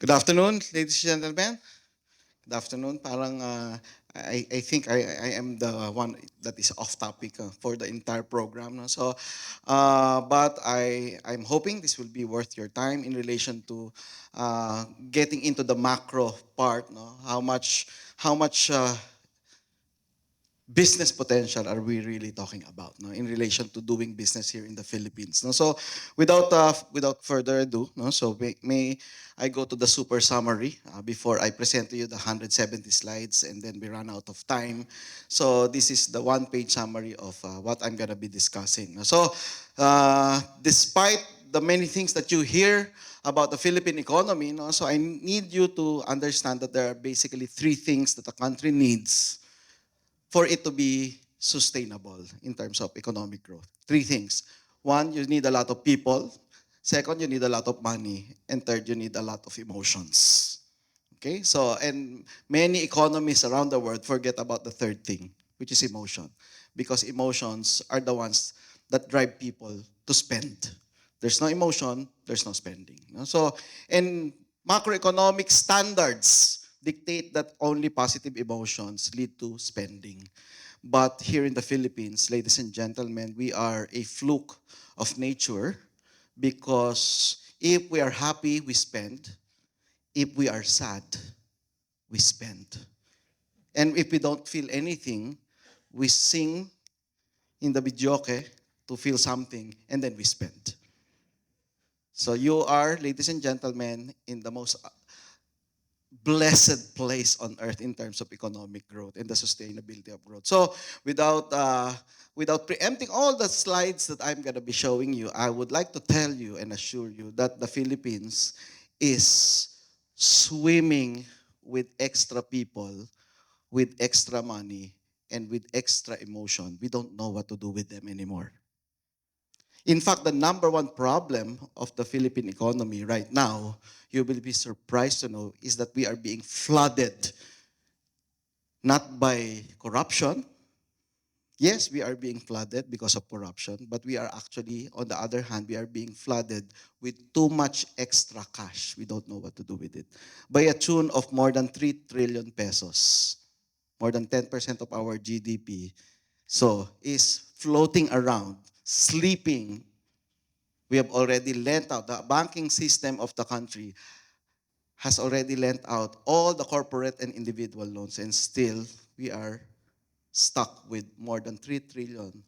Good afternoon, ladies and gentlemen. Good afternoon. Parang I think I am the one that is off topic for the entire program. No? So, but I'm hoping this will be worth your time in relation to getting into the macro part. No, how much business potential are we really talking about, no, in relation to doing business here in the Philippines, no? So without further ado, no, so may I go to the super summary before I present to you the 170 slides and then we run out of time. So this is the one-page summary of what I'm going to be discussing. So despite the many things that you hear about the Philippine economy, no, so I need you to understand that there are basically three things that a country needs for it to be sustainable in terms of economic growth. Three things. One, you need a lot of people. Second, you need a lot of money. And third, you need a lot of emotions. Okay? So, and many economists around the world forget about the third thing, which is emotion. Because emotions are the ones that drive people to spend. There's no emotion, there's no spending. No? So, and macroeconomic standards dictate that only positive emotions lead to spending. But here in the Philippines, ladies and gentlemen, we are a fluke of nature because if we are happy, we spend. If we are sad, we spend. And if we don't feel anything, we sing in the videoke to feel something and then we spend. So you are, ladies and gentlemen, in the most blessed place on earth in terms of economic growth and the sustainability of growth. So without preempting all the slides that I'm going to be showing you, I would like to tell you and assure you that the Philippines is swimming with extra people, with extra money, and with extra emotion. We don't know what to do with them anymore. In fact, the number one problem of the Philippine economy right now, you will be surprised to know, is that we are being flooded not by corruption. Yes, we are being flooded because of corruption, but we are actually, on the other hand, we are being flooded with too much extra cash. We don't know what to do with it. By a tune of more than 3 trillion pesos, more than 10% of our GDP, so is floating around, sleeping. We have already lent out, the banking system of the country has already lent out all the corporate and individual loans, and still we are stuck with more than 3 trillion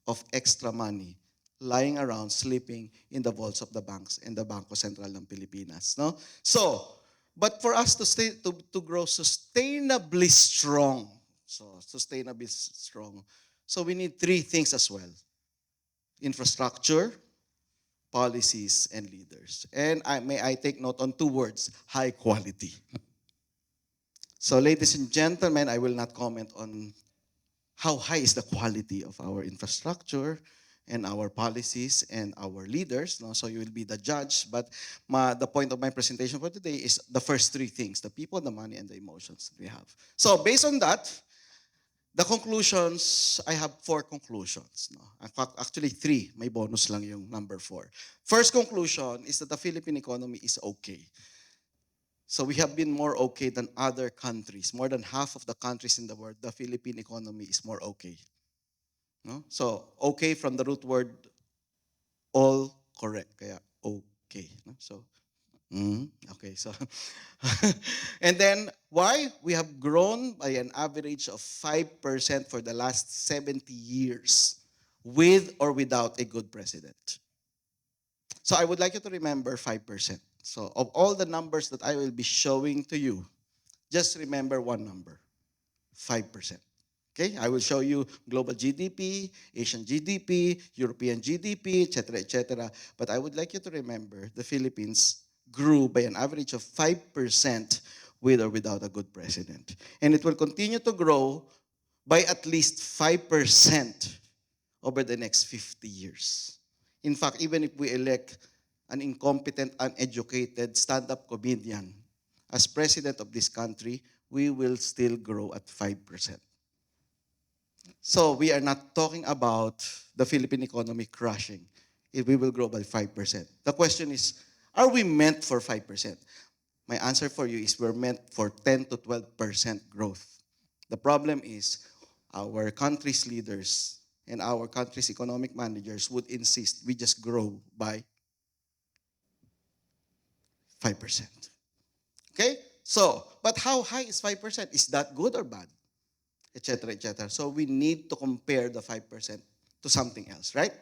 of extra money lying around, sleeping in the vaults of the banks and the Bangko Sentral ng Pilipinas. No? So, but for us to to grow sustainably strong, so we need three things as well: infrastructure, policies, and leaders. And may I take note on two words: high quality. So, ladies and gentlemen, I will not comment on how high is the quality of our infrastructure and our policies and our leaders. No? So you will be the judge. But the point of my presentation for today is the first three things: the people, the money, and the emotions that we have. So based on that, the conclusions, I have four conclusions. No? In fact, actually three. May bonus lang yung number four. First conclusion is that the Philippine economy is okay. So we have been more okay than other countries. More than half of the countries in the world, the Philippine economy is more okay. No? So okay from the root word all correct. Kaya okay. No? So okay. So and then why we have grown by an average of 5% for the last 70 years with or without a good president. So I would like you to remember 5%. So of all the numbers that I will be showing to you, just remember one number: 5%. Okay, I will show you global GDP, Asian GDP, European GDP, etc., etc. But I would like you to remember the Philippines grew by an average of 5% with or without a good president. And it will continue to grow by at least 5% over the next 50 years. In fact, even if we elect an incompetent, uneducated stand-up comedian as president of this country, we will still grow at 5%. So we are not talking about the Philippine economy crashing if we will grow by 5%. The question is, are we meant for 5%? My answer for you is we're meant for 10 to 12% growth. The problem is our country's leaders and our country's economic managers would insist we just grow by 5%. Okay? So, but how high is 5%? Is that good or bad? Etc., etc. So we need to compare the 5% to something else, right?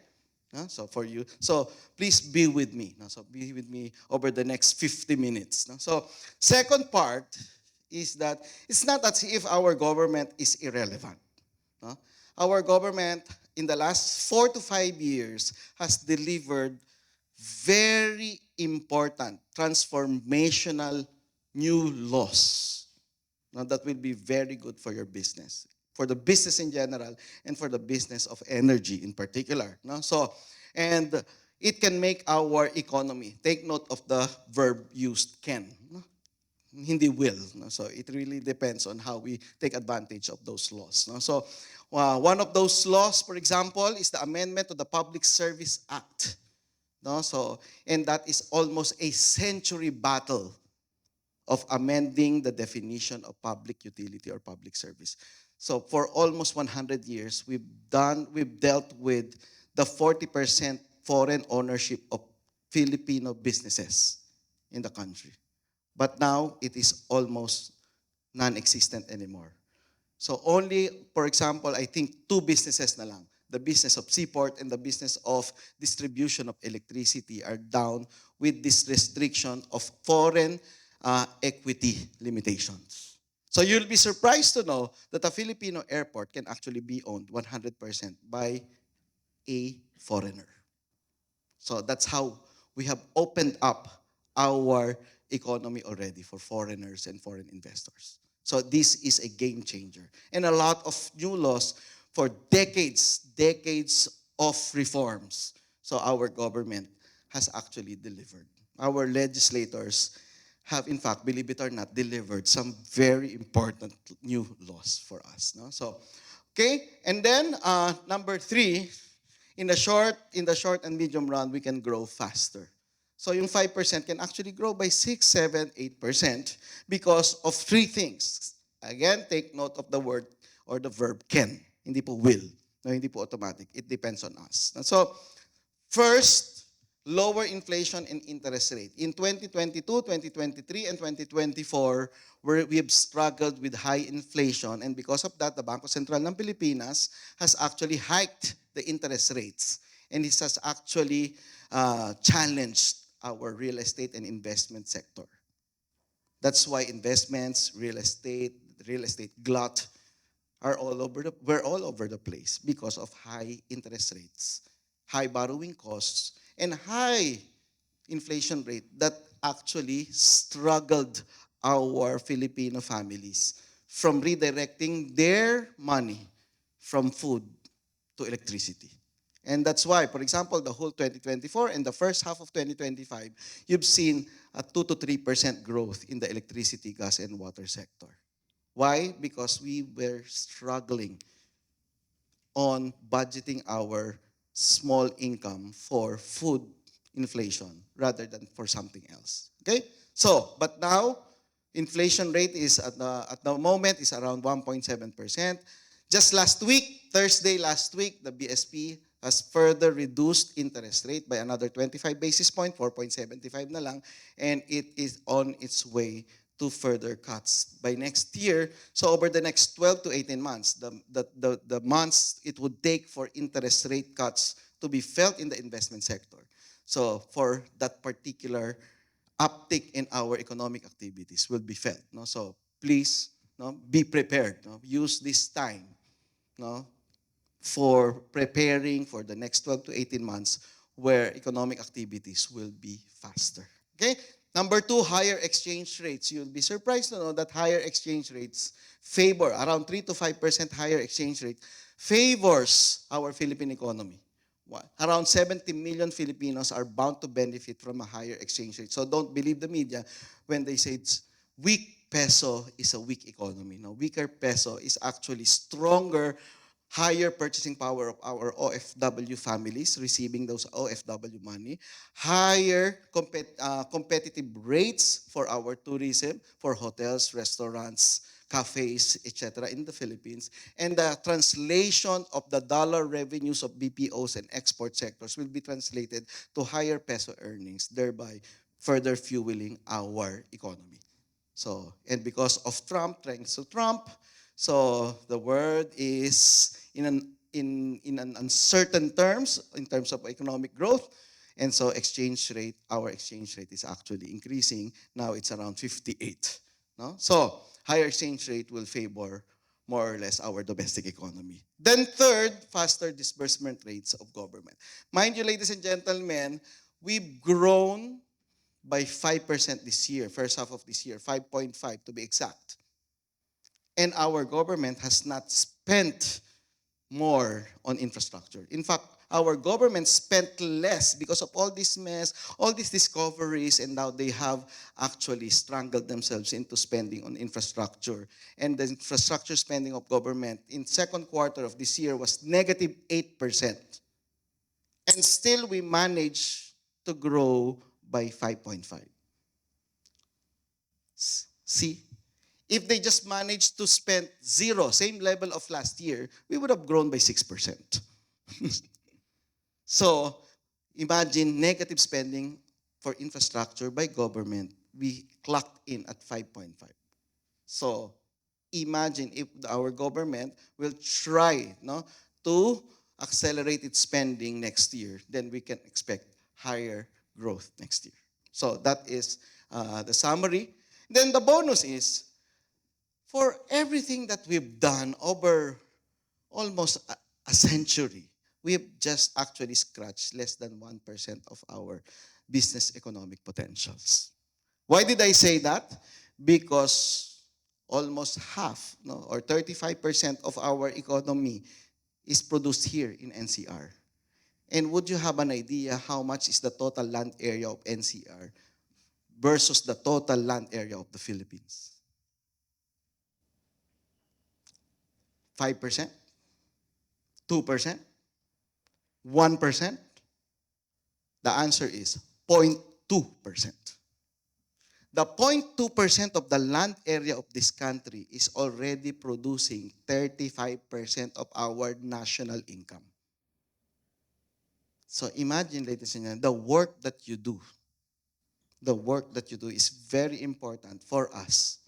So for you, so please be with me. So be with me over the next 50 minutes. So second part is that it's not as if our government is irrelevant. No? Our government in the last 4 to 5 years has delivered very important transformational new laws that will be very good for your business, for the business in general, and for the business of energy in particular. No? So, and it can make our economy. Take note of the verb used, can. No? Hindi will. No? So it really depends on how we take advantage of those laws. No? So one of those laws, for example, is the amendment to the Public Service Act. No? So, and that is almost a century battle of amending the definition of public utility or public service. So for almost 100 years, we've dealt with the 40% foreign ownership of Filipino businesses in the country. But now it is almost non-existent anymore. So only, for example, I think two businesses na lang. The business of seaport and the business of distribution of electricity are down with this restriction of foreign equity limitations. So you'll be surprised to know that a Filipino airport can actually be owned 100% by a foreigner. So that's how we have opened up our economy already for foreigners and foreign investors. So this is a game changer. And a lot of new laws for decades of reforms. So our government has actually delivered. Our legislators have, in fact, believe it or not, delivered some very important new laws for us. No? So, okay, and then number three, in the short and medium run, we can grow faster. So yung 5% can actually grow by 6, 7, 8% because of three things. Again, take note of the word or the verb can. Hindi po will. No, hindi po automatic. It depends on us. So, first, lower inflation and interest rate. In 2022, 2023, and 2024, we have struggled with high inflation, and because of that, the Bangko Sentral ng Pilipinas has actually hiked the interest rates, and this has actually challenged our real estate and investment sector. That's why investments, real estate glut we're all over the place because of high interest rates, high borrowing costs, and high inflation rate that actually struggled our Filipino families from redirecting their money from food to electricity. And that's why, for example, the whole 2024 and the first half of 2025, you've seen a 2 to 3% growth in the electricity, gas, and water sector. Why? Because we were struggling on budgeting our small income for food inflation rather than for something else. Okay? So, but now, inflation rate is at the moment is around 1.7%. Just last week, Thursday last week, the BSP has further reduced interest rate by another 25 basis point, 4.75 na lang, and it is on its way to further cuts by next year. So over the next 12 to 18 months, the months it would take for interest rate cuts to be felt in the investment sector. So for that particular uptick in our economic activities will be felt. No? So please be prepared. No? Use this time for preparing for the next 12 to 18 months where economic activities will be faster. Okay? Number two, higher exchange rates. You'll be surprised to know that higher exchange rates favor, around 3 to 5% higher exchange rate, favors our Philippine economy. Around 70 million Filipinos are bound to benefit from a higher exchange rate. So don't believe the media when they say it's weak peso is a weak economy. No, weaker peso is actually stronger higher purchasing power of our OFW families receiving those OFW money, higher competitive rates for our tourism, for hotels, restaurants, cafes, etc. in the Philippines, and the translation of the dollar revenues of BPOs and export sectors will be translated to higher peso earnings, thereby further fueling our economy. So, and because of Trump, thanks to Trump, so the world is in an uncertain terms in terms of economic growth. And so our exchange rate is actually increasing. Now it's around 58. No? So higher exchange rate will favor more or less our domestic economy. Then third, faster disbursement rates of government. Mind you, ladies and gentlemen, we've grown by 5% this year, first half of this year, 5.5 to be exact. And our government has not spent more on infrastructure. In fact, our government spent less because of all this mess, all these discoveries, and now they have actually strangled themselves into spending on infrastructure. And the infrastructure spending of government in second quarter of this year was negative 8%. And still we managed to grow by 5.5. See, if they just managed to spend zero, same level of last year, we would have grown by 6%. So imagine negative spending for infrastructure by government, we clocked in at 5.5. So imagine if our government will try to accelerate its spending next year, then we can expect higher growth next year. So that is the summary. Then the bonus is, for everything that we've done over almost a century, we've just actually scratched less than 1% of our business economic potentials. Why did I say that? Because almost half, no, or 35% of our economy is produced here in NCR. And would you have an idea how much is the total land area of NCR versus the total land area of the Philippines? 5%? 2%? 1%? The answer is 0.2%. The 0.2% of the land area of this country is already producing 35% of our national income. So imagine, ladies and gentlemen, the work that you do is very important for us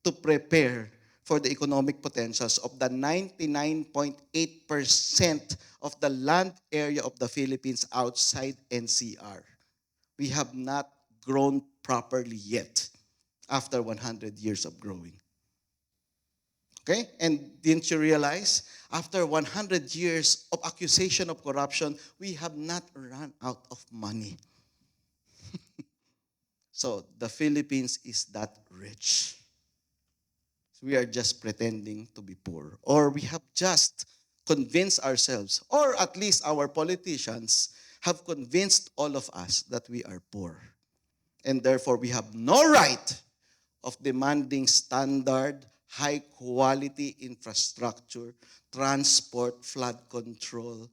to prepare for the economic potentials of the 99.8% of the land area of the Philippines outside NCR. We have not grown properly yet after 100 years of growing. Okay? And didn't you realize, after 100 years of accusation of corruption, we have not run out of money. So the Philippines is that rich. We are just pretending to be poor. Or we have just convinced ourselves, or at least our politicians have convinced all of us that we are poor. And therefore, we have no right of demanding standard, high quality infrastructure, transport, flood control,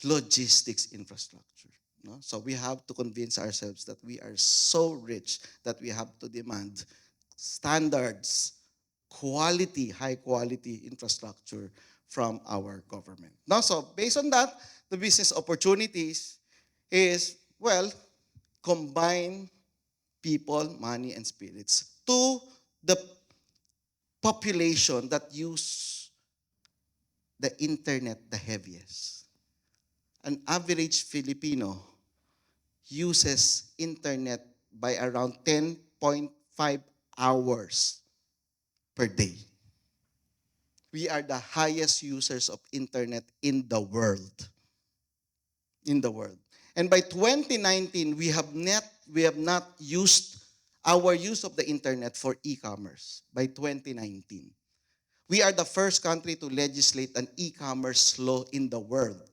logistics infrastructure. No? So we have to convince ourselves that we are so rich that we have to demand standards, quality, high quality infrastructure from our government. Now, so based on that, the business opportunities is, well, combine people, money, and spirits to the population that use the internet the heaviest. An average Filipino uses internet by around 10.5 hours per day. We are the highest users of internet in the world. In the world. And by 2019, we have not used our use of the internet for e-commerce by 2019. We are the first country to legislate an e-commerce law in the world.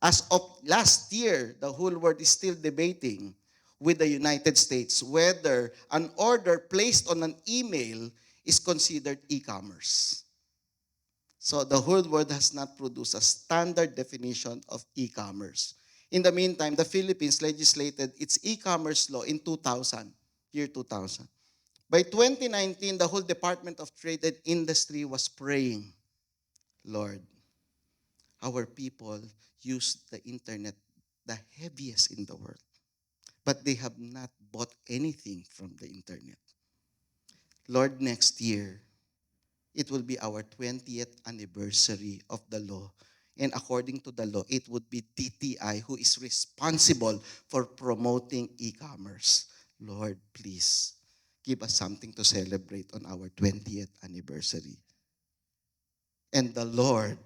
As of last year, the whole world is still debating with the United States whether an order placed on an email is considered e-commerce. So the whole world has not produced a standard definition of e-commerce. In the meantime, the Philippines legislated its e-commerce law in 2000, year 2000. By 2019, the whole Department of Trade and Industry was praying, Lord, our people use the internet the heaviest in the world, but they have not bought anything from the internet. Lord, next year, it will be our 20th anniversary of the law. And according to the law, it would be DTI who is responsible for promoting e-commerce. Lord, please give us something to celebrate on our 20th anniversary. And the Lord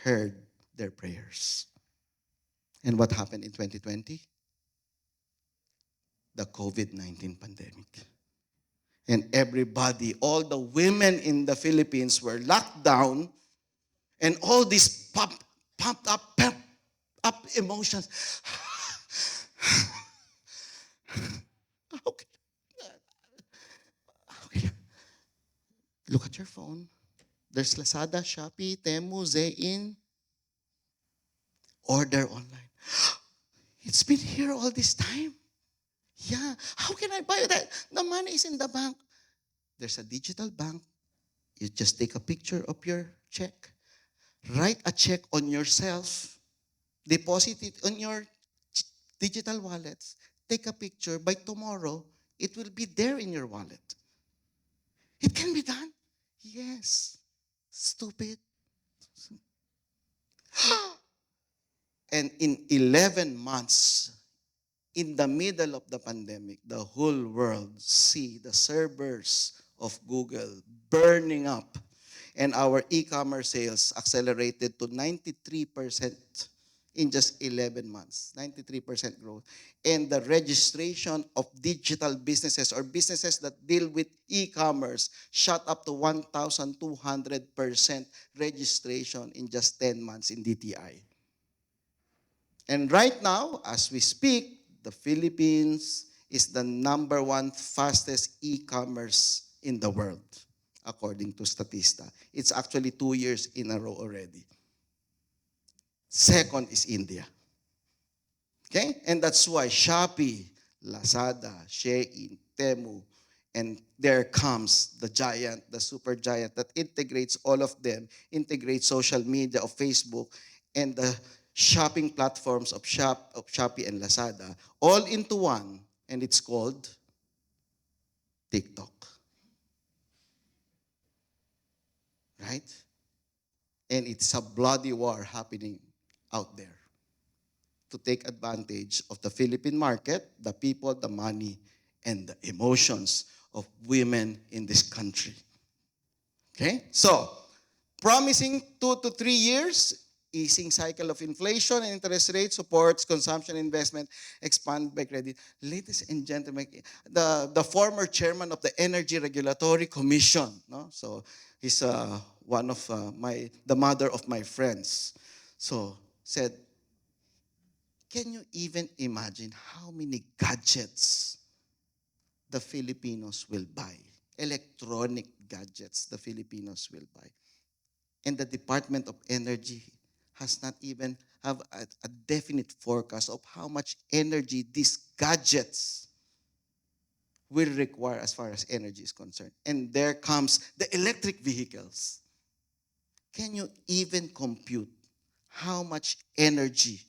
heard their prayers. And what happened in 2020? The COVID-19 pandemic. And everybody, all the women in the Philippines were locked down, and all these pumped up, emotions. Okay. Okay. Look at your phone. There's Lazada, Shopee, Temu, Zain. Order online. It's been here all this time. Yeah. How can I buy that? The money is in the bank. There's a digital bank. You just take a picture of your check. Write a check on yourself. Deposit it on your digital wallets. Take a picture. By tomorrow, it will be there in your wallet. It can be done. Yes. Stupid. And in 11 months, in the middle of the pandemic, the whole world see the servers of Google burning up, and our e-commerce sales accelerated to 93% in just 11 months, 93% growth. And the registration of digital businesses or businesses that deal with e-commerce shot up to 1,200% registration in just 10 months in DTI. And right now, as we speak, the Philippines is the number one fastest e-commerce in the world, according to Statista. It's actually 2 years in a row already. Second is India. Okay? And that's why Shopee, Lazada, Shein, Temu, and there comes the giant, the super giant that integrates all of them, integrates social media of Facebook and the shopping platforms of Shopee and Lazada, all into one, and it's called TikTok. Right? And it's a bloody war happening out there to take advantage of the Philippine market, the people, the money, and the emotions of women in this country. Okay? So, promising 2 to 3 years, easing cycle of inflation and interest rate supports consumption investment, expand by credit. Ladies and gentlemen, the former chairman of the Energy Regulatory Commission, no? So he's one of the mother of my friends. So said, can you even imagine how many gadgets the Filipinos will buy? Electronic gadgets the Filipinos will buy. And the Department of Energy has not even have a definite forecast of how much energy these gadgets will require as far as energy is concerned. And there comes the electric vehicles. Can you even compute how much energy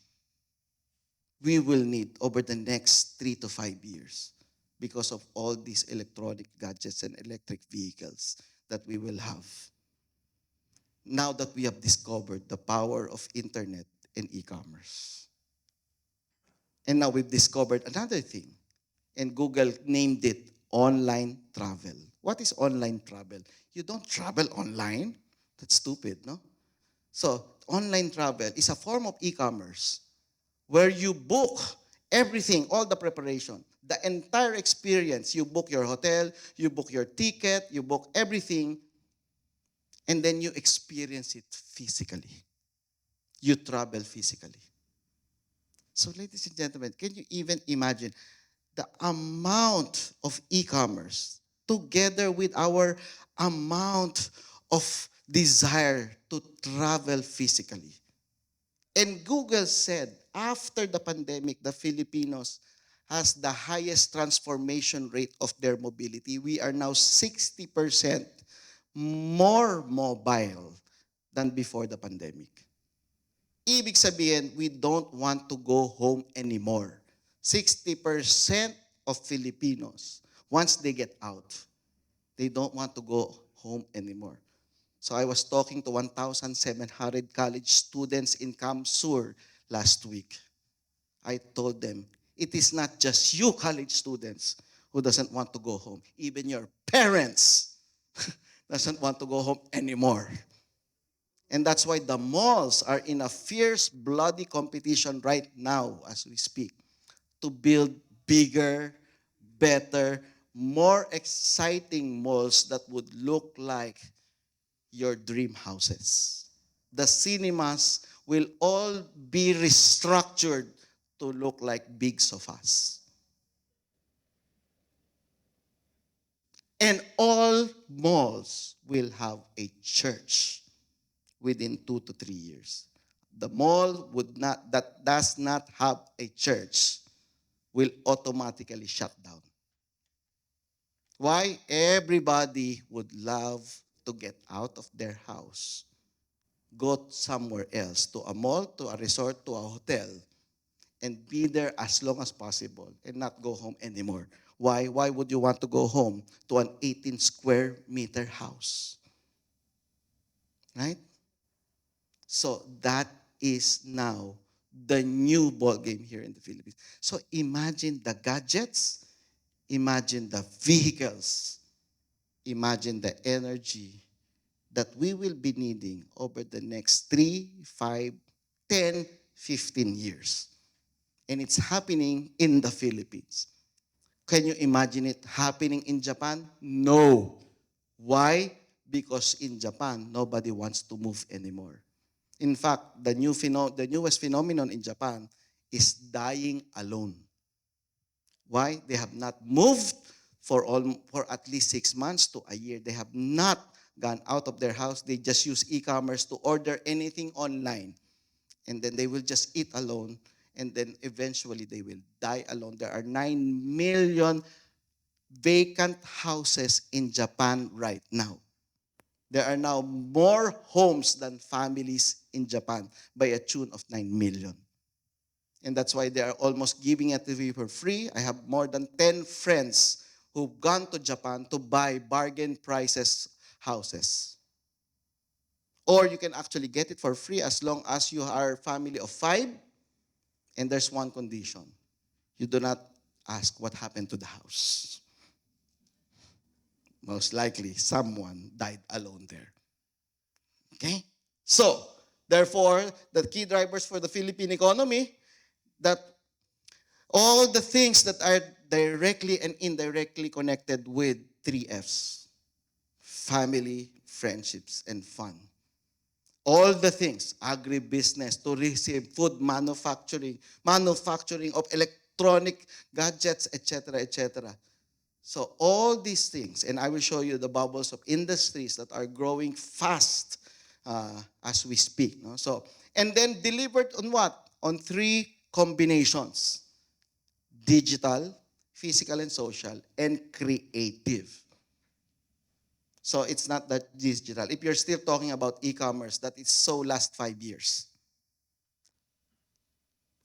we will need over the next 3 to 5 years because of all these electronic gadgets and electric vehicles that we will have? Now that we have discovered the power of internet and e-commerce. And now we've discovered another thing. And Google named it online travel. What is online travel? You don't travel online. That's stupid, no? So, online travel is a form of e-commerce where you book everything, all the preparation, the entire experience. You book your hotel, you book your ticket, you book everything, and then you experience it physically. You travel physically. So, ladies and gentlemen, can you even imagine the amount of e-commerce together with our amount of desire to travel physically. And Google said, after the pandemic, the Filipinos has the highest transformation rate of their mobility. We are now 60% more mobile than before the pandemic. Ibig sabihin, we don't want to go home anymore. 60% of Filipinos, once they get out, they don't want to go home anymore. So I was talking to 1,700 college students in Camp Sur last week. I told them, it is not just you college students who doesn't want to go home. Even your parents doesn't want to go home anymore. And that's why the malls are in a fierce, bloody competition right now as we speak to build bigger, better, more exciting malls that would look like your dream houses. The cinemas will all be restructured to look like big sofas. And all malls will have a church within 2 to 3 years. The mall that does not have a church will automatically shut down. Why? Everybody would love to get out of their house, go somewhere else, to a mall, to a resort, to a hotel, and be there as long as possible and not go home anymore. Why? Why would you want to go home to an 18 square meter house? Right? So that is now the new ball game here in the Philippines. So imagine the gadgets, imagine the vehicles, imagine the energy that we will be needing over the next 3, 5, 10, 15 years. And it's happening in the Philippines. Can you imagine it happening in Japan? No. Why? Because in Japan, nobody wants to move anymore. In fact, the newest phenomenon in Japan is dying alone. Why? They have not moved for at least 6 months to a year. They have not gone out of their house. They just use e-commerce to order anything online. And then they will just eat alone. And then eventually they will die alone. There are 9 million vacant houses in Japan right now. There are now more homes than families in Japan by a tune of 9 million. And that's why they are almost giving it away for free. I have more than 10 friends who've gone to Japan to buy bargain prices houses. Or you can actually get it for free as long as you are a family of 5. And there's one condition. You do not ask what happened to the house. Most likely, someone died alone there. Okay? So, therefore, the key drivers for the Philippine economy, that all the things that are directly and indirectly connected with 3Fs: family, friendships, and fun. All the things, agribusiness, tourism, food manufacturing, manufacturing of electronic gadgets, etc., etc. So all these things, and I will show you the bubbles of industries that are growing fast as we speak. No? So, and then delivered on what? On 3 combinations: digital, physical and social, and creative. So it's not that digital. If you're still talking about e-commerce, that is so last 5 years.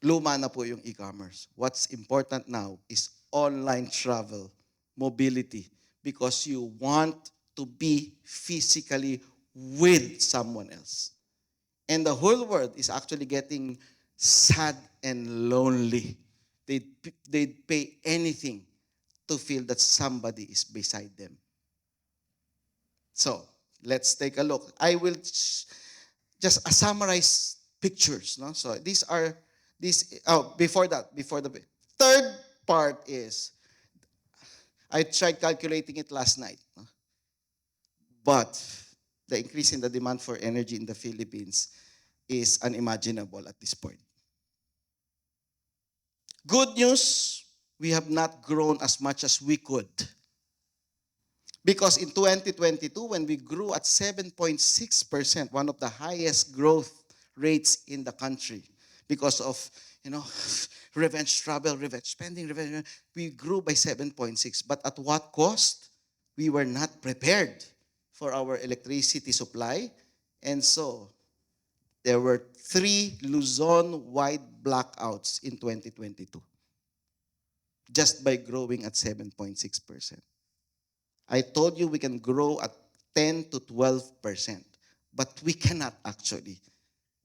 Luma na po yung e-commerce. What's important now is online travel, mobility, because you want to be physically with someone else. And the whole world is actually getting sad and lonely. They'd pay anything to feel that somebody is beside them. So, let's take a look. I will just summarize pictures. No? So, before the third part is, I tried calculating it last night. No? But the increase in the demand for energy in the Philippines is unimaginable at this point. Good news, we have not grown as much as we could. Because in 2022, when we grew at 7.6%, one of the highest growth rates in the country, because of, you know, revenge travel, revenge spending, revenge, we grew by 7.6. But at what cost? We were not prepared for our electricity supply. And so there were three Luzon-wide blackouts in 2022 just by growing at 7.6%. I told you we can grow at 10 to 12%, but we cannot actually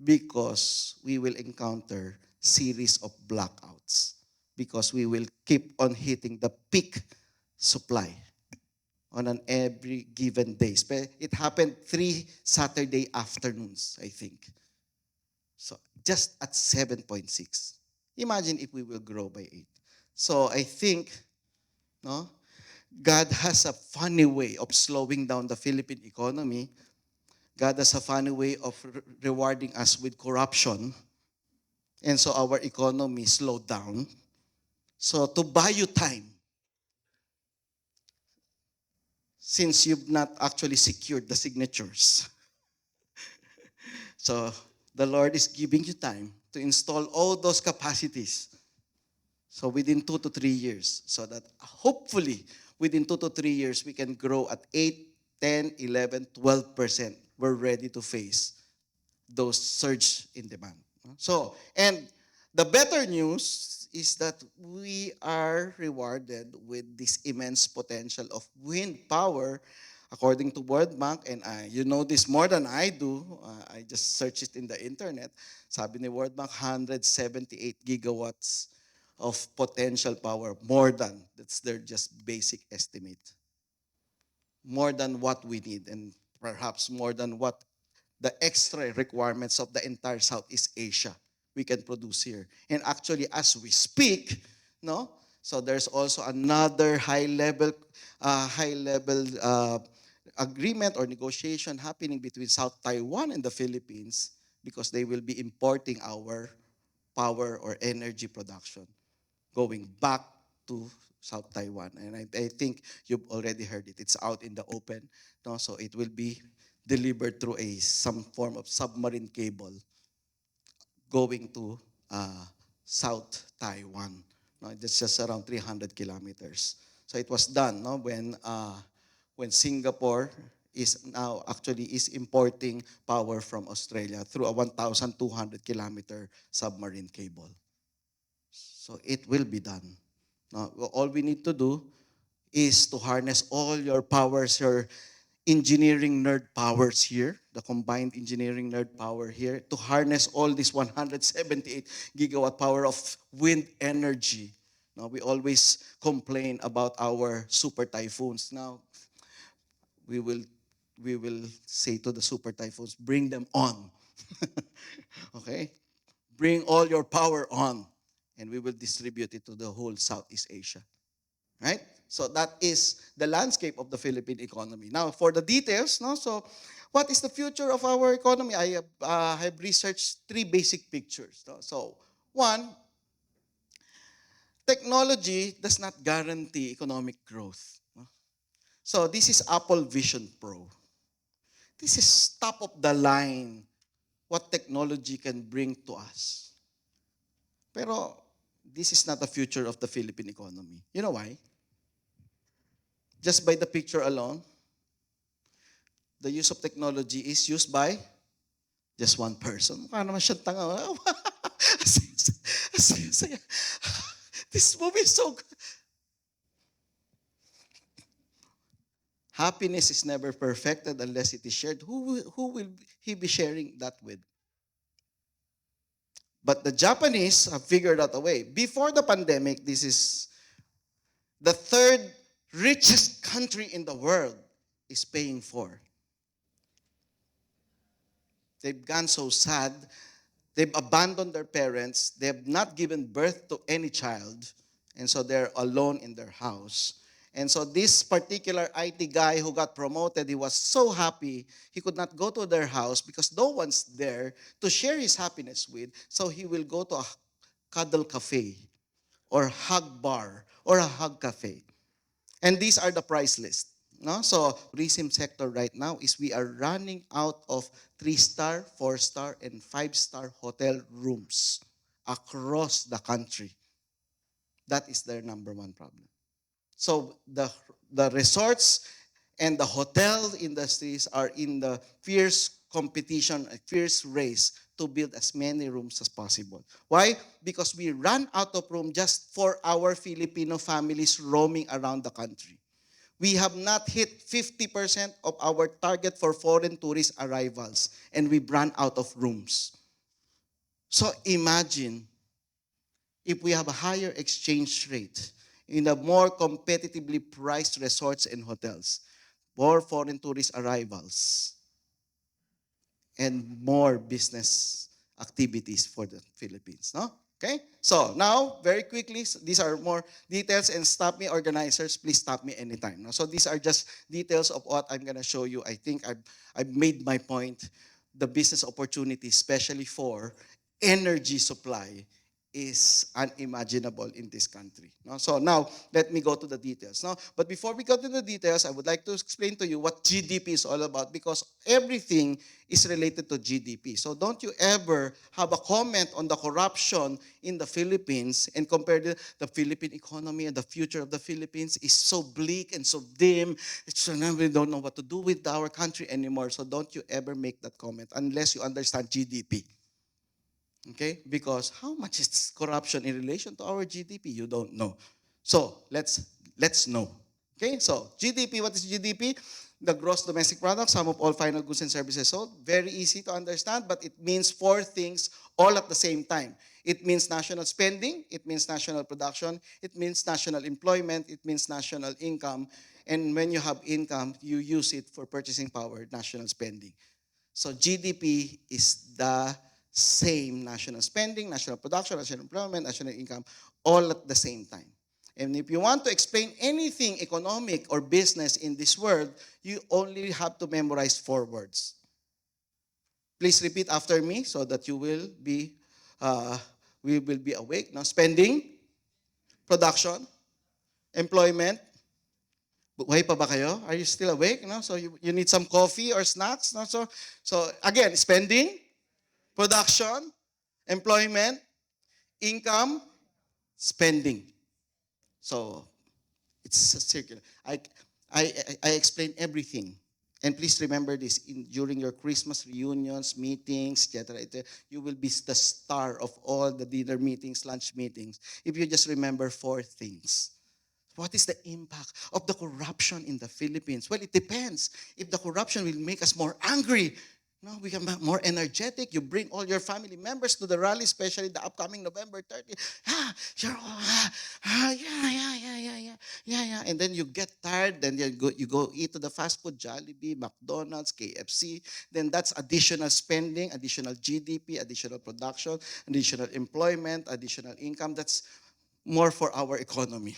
because we will encounter series of blackouts because we will keep on hitting the peak supply on an every given day. It happened 3 Saturday afternoons, I think. So just at 7.6. Imagine if we will grow by 8. So I think, no, God has a funny way of slowing down the Philippine economy. God has a funny way of rewarding us with corruption. And so our economy slowed down. So to buy you time, since you've not actually secured the signatures, so the Lord is giving you time to install all those capacities. So within 2 to 3 years, so that hopefully within 2 to 3 years, we can grow at 8, 10, 11, 12%. We're ready to face those surge in demand. So, and the better news is that we are rewarded with this immense potential of wind power according to World Bank, and you know this more than I do. I just searched it in the internet. Sabi ni World Bank, 178 gigawatts of potential power, more than, that's their just basic estimate. More than what we need, and perhaps more than what the extra requirements of the entire Southeast Asia we can produce here. And actually, as we speak, no, so there's also another high level agreement or negotiation happening between South Taiwan and the Philippines because they will be importing our power or energy production going back to South Taiwan. And I think you've already heard it. It's out in the open. No? So it will be delivered through some form of submarine cable going to South Taiwan. No, it's just around 300 kilometers. So it was done, no, when Singapore is now actually is importing power from Australia through a 1,200 kilometer submarine cable. So it will be done. Now, all we need to do is to harness all your powers, your engineering nerd powers here, the combined engineering nerd power here, to harness all this 178 gigawatt power of wind energy. Now, we always complain about our super typhoons. Now, we will we will say to the super typhoons, bring them on. Okay? Bring all your power on, and we will distribute it to the whole Southeast Asia. Right? So that is the landscape of the Philippine economy. Now, for the details, no, so what is the future of our economy? I have researched three basic pictures. No? So, one, technology does not guarantee economic growth. No? So, this is Apple Vision Pro. This is top of the line what technology can bring to us. Pero, this is not the future of the Philippine economy. You know why? Just by the picture alone, the use of technology is used by just one person. Mukha naman siyang tanga. This movie is so good. Happiness is never perfected unless it is shared. Who will he be sharing that with? But the Japanese have figured out a way. Before the pandemic, this is the third richest country in the world is paying for. They've gone so sad. They've abandoned their parents. They have not given birth to any child. And so they're alone in their house. And so this particular IT guy who got promoted, he was so happy he could not go to their house because no one's there to share his happiness with. So he will go to a cuddle cafe or hug bar or a hug cafe. And these are the price list. No? So, tourism sector right now is we are running out of 3-star, 4-star, and 5-star hotel rooms across the country. That is their number one problem. So the resorts and the hotel industries are in the fierce competition, a fierce race to build as many rooms as possible. Why? Because we run out of room just for our Filipino families roaming around the country. We have not hit 50% of our target for foreign tourist arrivals, and we run out of rooms. So imagine if we have a higher exchange rate in the more competitively priced resorts and hotels, more foreign tourist arrivals, and more business activities for the Philippines. No? Okay? So now, very quickly, these are more details, and stop me, organizers, please stop me anytime. No? So these are just details of what I'm going to show you. I think I've made my point. The business opportunity, especially for energy supply, is unimaginable in this country. No? So now, let me go to the details. No? But before we go to the details, I would like to explain to you what GDP is all about, because everything is related to GDP. So don't you ever have a comment on the corruption in the Philippines and compare the Philippine economy and the future of the Philippines is so bleak and so dim. We don't know what to do with our country anymore. So don't you ever make that comment unless you understand GDP. Okay? Because how much is corruption in relation to our GDP? You don't know. So let's know. Okay? So GDP, what is GDP? The gross domestic product, sum of all final goods and services sold. Very easy to understand, but it means four things all at the same time. It means national spending, it means national production, it means national employment, it means national income, and when you have income, you use it for purchasing power, national spending. So GDP is the same national spending, national production, national employment, national income, all at the same time. And if you want to explain anything economic or business in this world, you only have to memorize 4 words. Please repeat after me so that you will be, we will be awake. Now, spending, production, employment. Buhay pa ba kayo? Are you still awake? No? So you need some coffee or snacks? No? So again, spending, production, employment, income, spending. So it's a circular. I explain everything. And please remember this, during your Christmas reunions, meetings, etc., you will be the star of all the dinner meetings, lunch meetings, if you just remember 4 things. What is the impact of the corruption in the Philippines? Well, it depends. If the corruption will make us more angry, no, we become more energetic. You bring all your family members to the rally, especially the upcoming November 30th. You're all, yeah. And then you get tired, then you go eat to the fast food, Jollibee, McDonald's, KFC. Then that's additional spending, additional GDP, additional production, additional employment, additional income. That's more for our economy.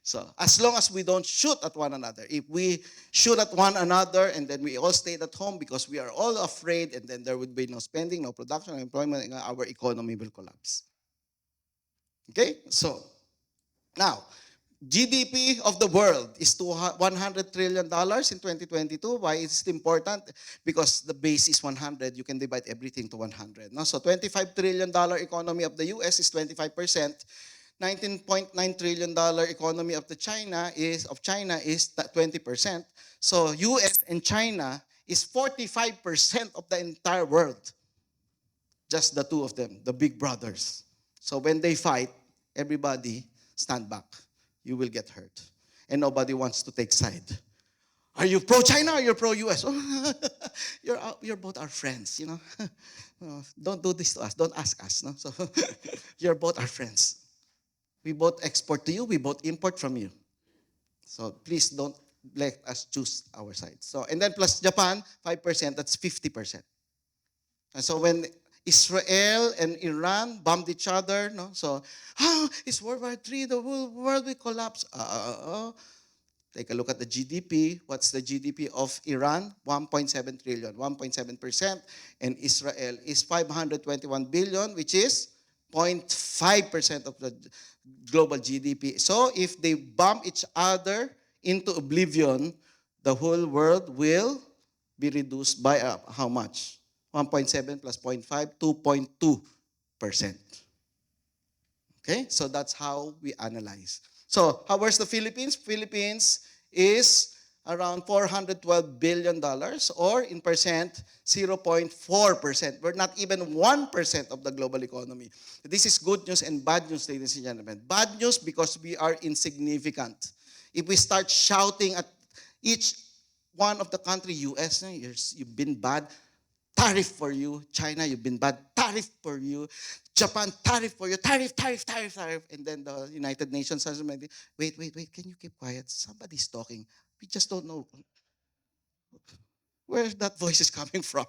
So, as long as we don't shoot at one another, if we shoot at one another and then we all stayed at home because we are all afraid, and then there would be no spending, no production, no employment, and our economy will collapse. Okay? So, now, GDP of the world is to $100 trillion in 2022. Why is it important? Because the base is 100. You can divide everything to 100. No? So $25 trillion economy of the US is 25%. $19.9 trillion economy of China is 20%. So US and China is 45% of the entire world. Just the two of them, the big brothers. So when they fight, everybody stand back. You will get hurt. And nobody wants to take side. Are you pro-China or you're pro-US? You're both our friends, you know. Don't do this to us. Don't ask us. No? So you're both our friends. We both export to you, we both import from you. So please don't let us choose our side. So, and then plus Japan, 5%, that's 50%. And so when Israel and Iran bombed each other, no? So, it's World War III, the whole world will collapse. Take a look at the GDP. What's the GDP of Iran? 1.7 trillion, 1.7%. And Israel is 521 billion, which is 0.5% of the global GDP. So if they bomb each other into oblivion, the whole world will be reduced by how much? 1.7 plus 0.5, 2.2%. Okay, so that's how we analyze. So, where's the Philippines? Philippines is around $412 billion or in percent, 0.4%. We're not even 1% of the global economy. This is good news and bad news, ladies and gentlemen. Bad news because we are insignificant. If we start shouting at each one of the country, US, you've been bad, tariff for you. China, you've been bad, tariff for you. Japan, tariff for you, tariff, tariff, tariff, tariff. And then the United Nations has made, wait, can you keep quiet? Somebody's talking. We just don't know where that voice is coming from.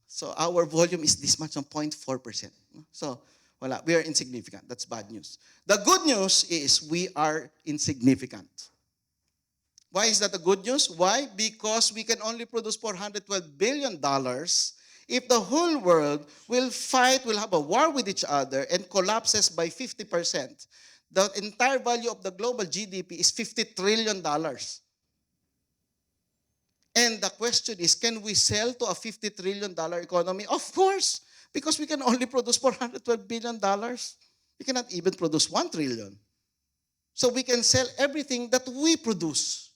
So our volume is this much, on 0.4%. So voila, we are insignificant. That's bad news. The good news is we are insignificant. Why is that the good news? Why? Because we can only produce $412 billion if the whole world will fight, will have a war with each other and collapses by 50%. The entire value of the global GDP is $50 trillion. And the question is, can we sell to a $50 trillion economy? Of course, because we can only produce $412 billion. We cannot even produce 1 trillion. So we can sell everything that we produce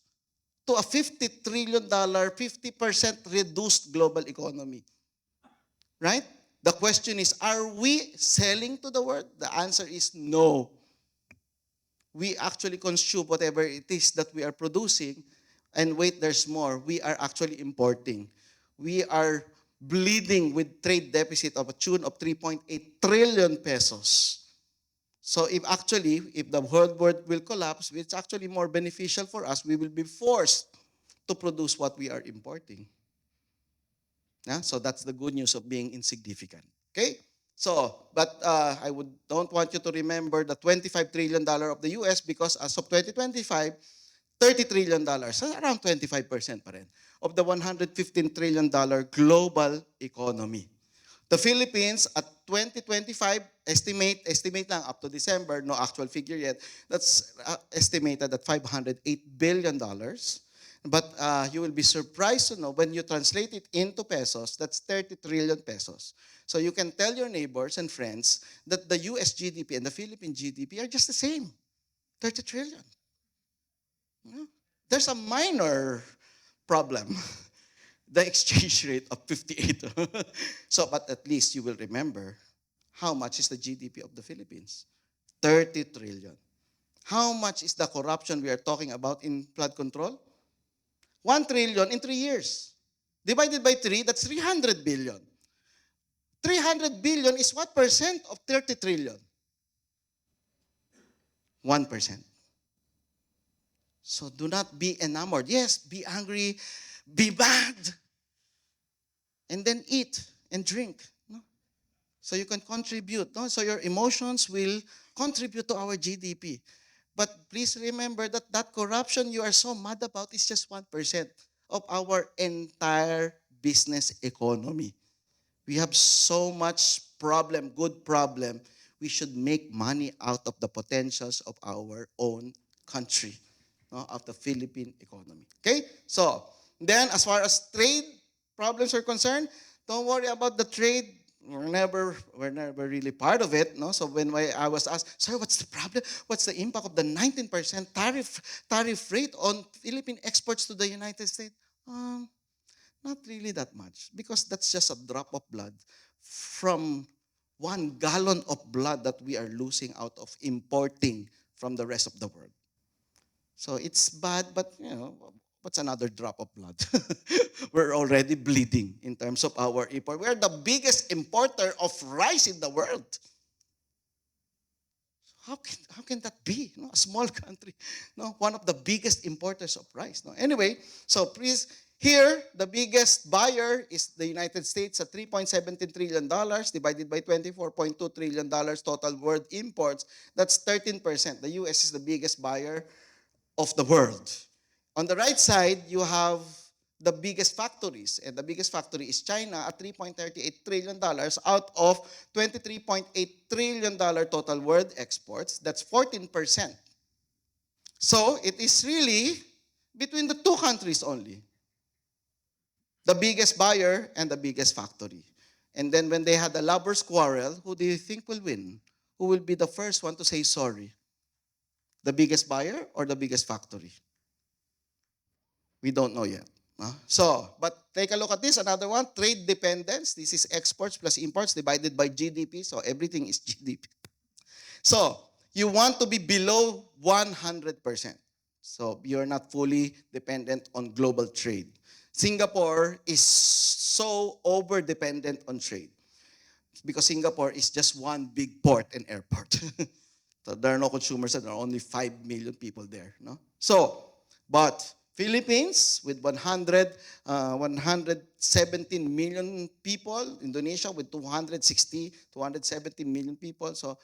to a $50 trillion, 50% reduced global economy. Right? The question is, are we selling to the world? The answer is no. We actually consume whatever it is that we are producing. And wait, there's more. We are actually importing. We are bleeding with trade deficit of a tune of 3.8 trillion pesos. So if the world will collapse, it's actually more beneficial for us. We will be forced to produce what we are importing. Yeah? So that's the good news of being insignificant. Okay? So, but don't want you to remember the $25 trillion of the US because as of 2025, $30 trillion, so around 25% pa rin, of the $115 trillion global economy. The Philippines at 2025, estimate lang up to December, no actual figure yet, that's estimated at $508 billion. But you will be surprised to know when you translate it into pesos, that's 30 trillion pesos. So you can tell your neighbors and friends that the US GDP and the Philippine GDP are just the same, 30 trillion. Yeah. There's a minor problem. The exchange rate of 58. So, but at least you will remember how much is the GDP of the Philippines? 30 trillion. How much is the corruption we are talking about in flood control? 1 trillion in 3 years. Divided by 3, that's 300 billion. 300 billion is what percent of 30 trillion? 1%. So do not be enamored. Yes, be angry, be bad, and then eat and drink. No? So you can contribute. No? So your emotions will contribute to our GDP. But please remember that that corruption you are so mad about is just 1% of our entire business economy. We have so much problem, good problem. We should make money out of the potentials of our own country, no, of the Philippine economy. Okay? So, then as far as trade problems are concerned, don't worry about the trade. We're never really part of it. No? So when I was asked, sir, what's the problem? What's the impact of the 19% tariff rate on Philippine exports to the United States? Not really that much because that's just a drop of blood from 1 gallon of blood that we are losing out of importing from the rest of the world. So it's bad, but what's another drop of blood? We're already bleeding in terms of our import. We're the biggest importer of rice in the world. How can that be? No, a small country, no, one of the biggest importers of rice. No, anyway, so please, here the biggest buyer is the United States at $3.17 trillion divided by $24.2 trillion total world imports. That's 13%. The US is the biggest buyer of the world. On the right side, you have the biggest factories, and the biggest factory is China at $3.38 trillion out of $23.8 trillion total world exports. That's 14%. So it is really between the two countries only. The biggest buyer and the biggest factory. And then when they had a lovers quarrel, who do you think will win? Who will be the first one to say sorry? The biggest buyer or the biggest factory? We don't know yet. So, but take a look at this. Another one, trade dependence. This is exports plus imports divided by GDP. So everything is GDP. So you want to be below 100%. So you're not fully dependent on global trade. Singapore is so over dependent on trade because Singapore is just one big port and airport. So there are no consumers, there are only 5 million people there. No? So, but Philippines with 117 million people, Indonesia with 270 million people. So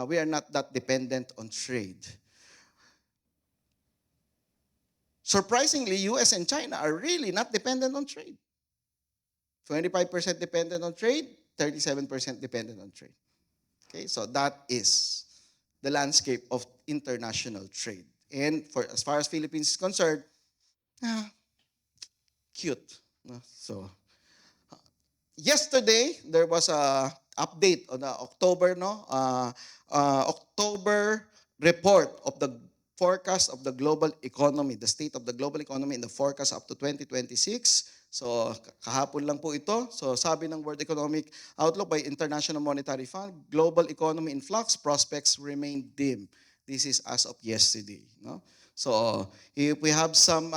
we are not that dependent on trade. Surprisingly, US and China are really not dependent on trade. 25% dependent on trade, 37% dependent on trade. Okay, so that is the landscape of international trade. And for as far as Philippines is concerned, ah, cute. So yesterday there was a update on the October October report of the forecast of the global economy, the state of the global economy in the forecast up to 2026. So kahapon lang po ito. So sabi ng World Economic Outlook by International Monetary Fund, global economy in flux, prospects remain dim. This is as of yesterday. No? So if we have some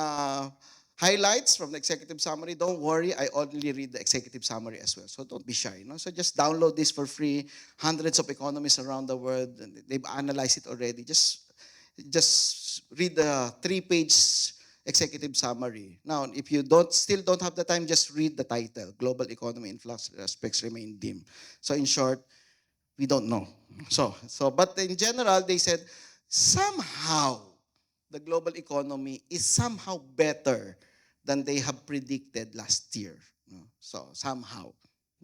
highlights from the executive summary, don't worry, I only read the executive summary as well. So don't be shy. No? So just download this for free. Hundreds of economists around the world, they've analyzed it already. Just read the 3-page executive summary. Now, if you still don't have the time, just read the title. Global economy in flux, aspects remain dim. So in short, we don't know. But in general, they said somehow the global economy is somehow better than they have predicted last year. So somehow.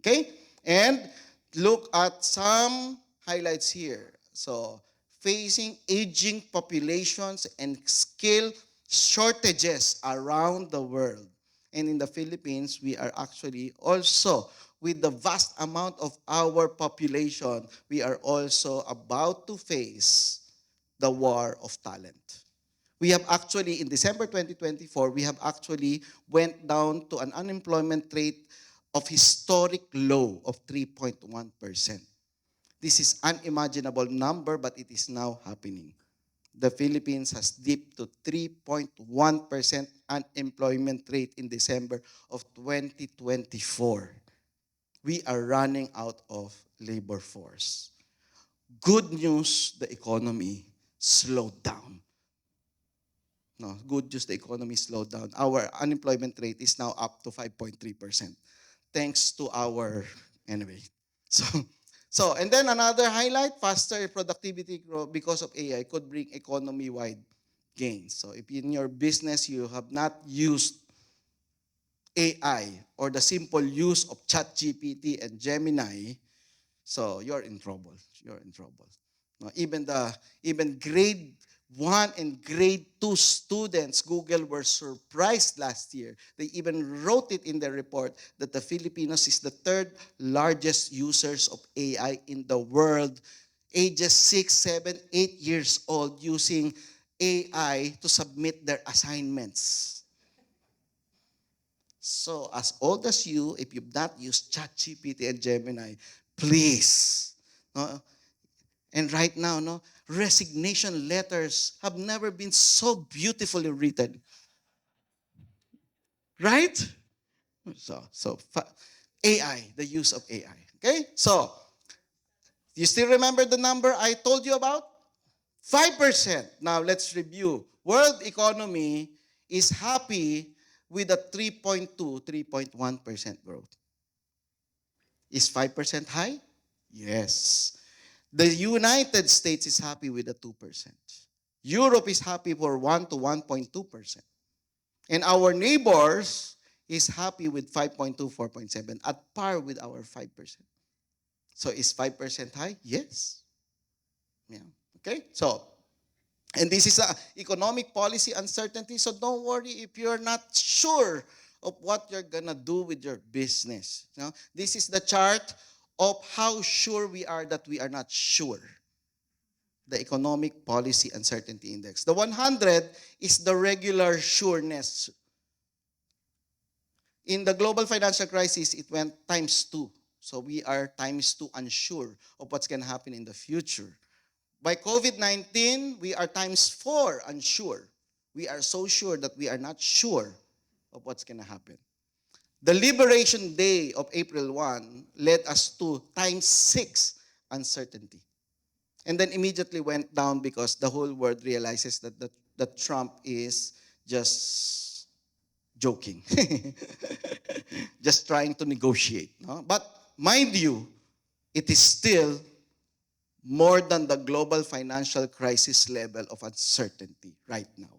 Okay? And look at some highlights here. So facing aging populations and skill shortages around the world. And in the Philippines, we are actually also, with the vast amount of our population, we are also about to face the war of talent. We have actually, in December 2024, we have actually went down to an unemployment rate of historic low of 3.1%. This is unimaginable number, but it is now happening. The Philippines has dipped to 3.1% unemployment rate in December of 2024. We are running out of labor force. Good news, the economy slowed down. No, good news, the economy slowed down. Our unemployment rate is now up to 5.3%. Thanks to our, anyway. So, and then another highlight, faster productivity growth because of AI could bring economy-wide gains. So if in your business you have not used AI or the simple use of ChatGPT and Gemini, so you're in trouble. You're in trouble. No, even grade 1 and grade 2 students, Google were surprised last year. They even wrote it in their report that the Filipinos is the third largest users of AI in the world, ages 6, 7, 8 years old, using AI to submit their assignments. So as old as you, if you've not used ChatGPT and Gemini, please. No? And right now, no, resignation letters have never been so beautifully written. Right? AI, the use of AI. Okay? So, you still remember the number I told you about? 5%. Now, let's review. World economy is happy with a 3.2, 3.1% growth. Is 5% high? Yes. The United States is happy with a 2%. Europe is happy for 1 to 1.2%. And our neighbors is happy with 5.2, 4.7, at par with our 5%. So is 5% high? Yes. Yeah. Okay? So, And this is a economic policy uncertainty. So don't worry if you're not sure of what you're gonna do with your business. You know, this is the chart of how sure we are that we are not sure. The economic policy uncertainty index. The 100 is the regular sureness. In the global financial crisis, it went times two. So we are times two unsure of what's going to happen in the future. By COVID-19, we are times four unsure. We are so sure that we are not sure of what's going to happen. The Liberation Day of April 1 led us to times six uncertainty. And then immediately went down because the whole world realizes that Trump is just joking, just trying to negotiate. No? But mind you, it is still more than the global financial crisis level of uncertainty right now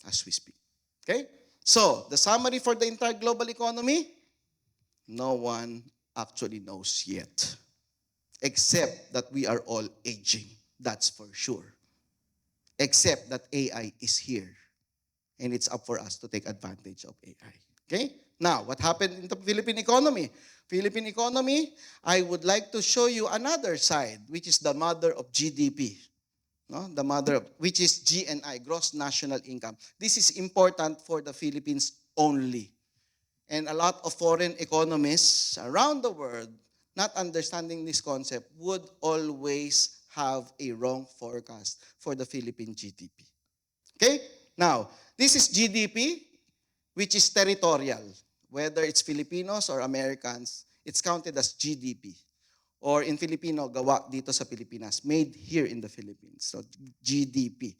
as we speak. Okay? So, the summary for the entire global economy, no one actually knows yet. Except that we are all aging. That's for sure. Except that AI is here. And it's up for us to take advantage of AI. Okay? Now, what happened in the Philippine economy? Philippine economy, I would like to show you another side, which is the mother of GDP. No? The mother of, which is GNI, Gross National Income. This is important for the Philippines only. And a lot of foreign economists around the world, not understanding this concept, would always have a wrong forecast for the Philippine GDP. Okay? Now, this is GDP, which is territorial. Whether it's Filipinos or Americans, it's counted as GDP. Or in Filipino, gawa dito sa Pilipinas, made here in the Philippines. So GDP.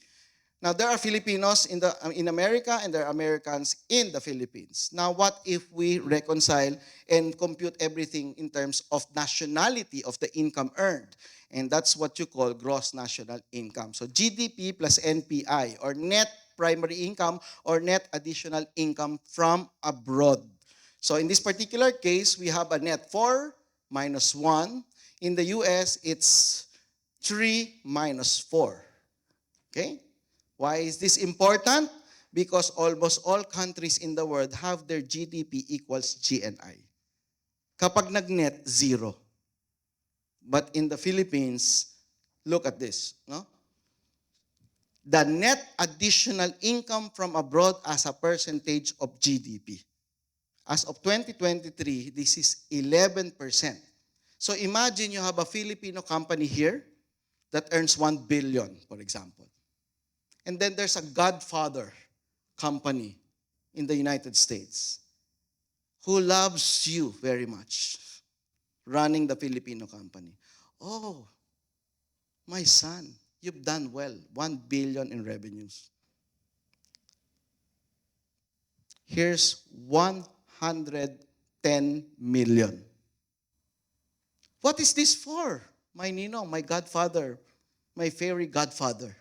Now, there are Filipinos in America and there are Americans in the Philippines. Now, what if we reconcile and compute everything in terms of nationality of the income earned? And that's what you call gross national income. So GDP plus NPI, or net primary income or net additional income from abroad. So in this particular case, we have a net 4 minus 1. In the US, it's 3 minus 4. Okay? Why is this important? Because almost all countries in the world have their GDP equals GNI. Kapag nag-net, zero. But in the Philippines, look at this. No? The net additional income from abroad as a percentage of GDP. As of 2023, this is 11%. So imagine you have a Filipino company here that earns 1 billion, for example. And then there's a Godfather company in the United States who loves you very much, running the Filipino company. Oh, my son, you've done well. 1 billion in revenues. Here's 110 million. What is this for? My ninong, my godfather, my fairy godfather.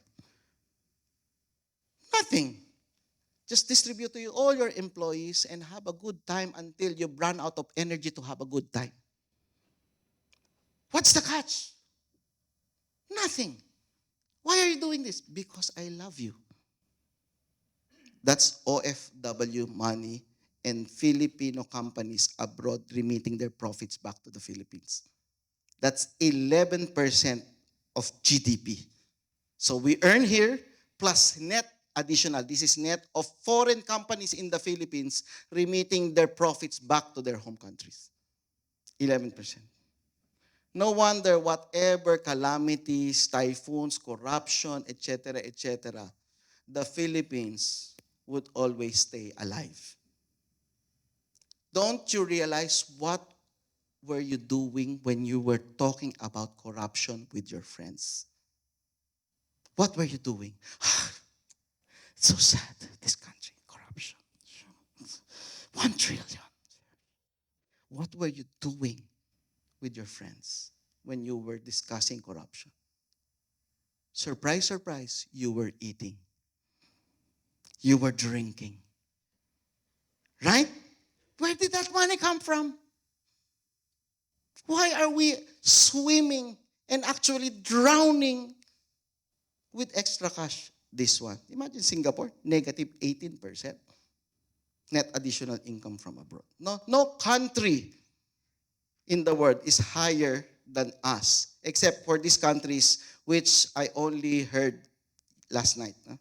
Nothing. Just distribute to you all your employees and have a good time until you run out of energy to have a good time. What's the catch? Nothing. Why are you doing this? Because I love you. That's OFW money and Filipino companies abroad remitting their profits back to the Philippines. That's 11% of GDP. So we earn here plus net additional. This is net of foreign companies in the Philippines remitting their profits back to their home countries. 11%. No wonder whatever calamities, typhoons, corruption, etc., the Philippines would always stay alive. Don't you realize what were you doing when you were talking about corruption with your friends? What were you doing? It's so sad, this country, corruption. 1 trillion. What were you doing with your friends when you were discussing corruption? Surprise, surprise, you were eating. You were drinking. Right? Where did that money come from? Why are we swimming and actually drowning with extra cash? this one. Imagine Singapore, negative 18% net additional income from abroad. No country in the world is higher than us, except for these countries which I only heard last night. No?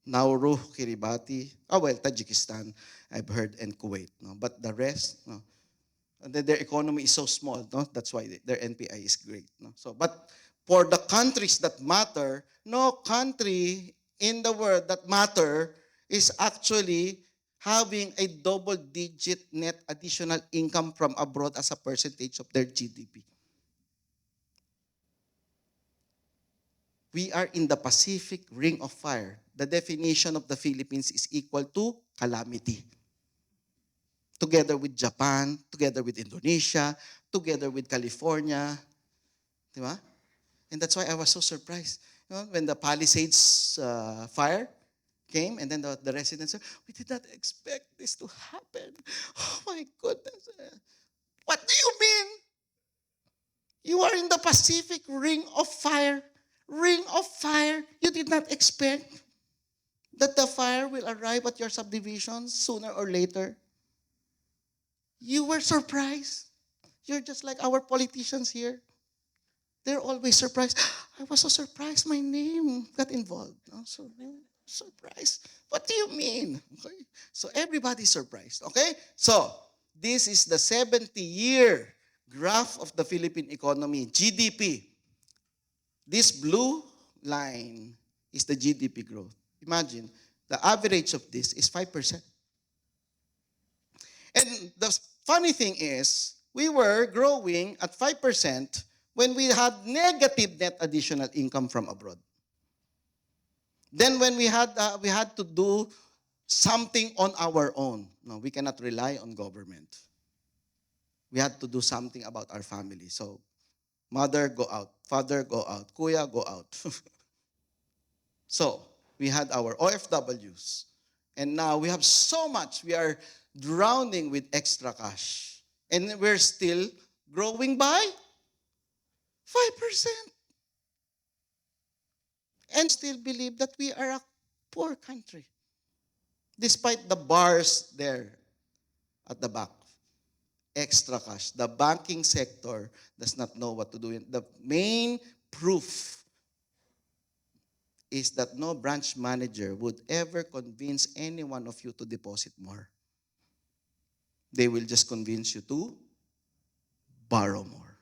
Nauru, Kiribati, Tajikistan, I've heard, and Kuwait. No? But the rest, no. And then their economy is so small, no? That's why their NPI is great. No? So, but for the countries that matter, no country in the world that matter is actually having a double-digit net additional income from abroad as a percentage of their GDP. We are in the Pacific Ring of Fire. The definition of the Philippines is equal to calamity. Together with Japan, together with Indonesia, together with California. Di ba? And that's why I was so surprised. You know, when the Palisades fire came, and then the residents said, we did not expect this to happen. Oh my goodness. What do you mean? You are in the Pacific Ring of Fire. Ring of Fire. You did not expect that the fire will arrive at your subdivision sooner or later. You were surprised. You're just like our politicians here. They're always surprised. I was so surprised my name got involved. No? So surprised. What do you mean? Okay. So everybody's surprised. Okay? So this is the 70-year graph of the Philippine economy, GDP. This blue line is the GDP growth. Imagine, the average of this is 5%. And the funny thing is, we were growing at 5% when we had negative net additional income from abroad. Then when we had to do something on our own. No, we cannot rely on government. We had to do something about our family. So, mother, go out. Father, go out. Kuya, go out. So, we had our OFWs. And now we have so much. We are drowning with extra cash. And we're still growing by 5%. And still believe that we are a poor country. Despite the bars there at the back. Extra cash. The banking sector does not know what to do. The main proof is that no branch manager would ever convince any one of you to deposit more. They will just convince you to borrow more.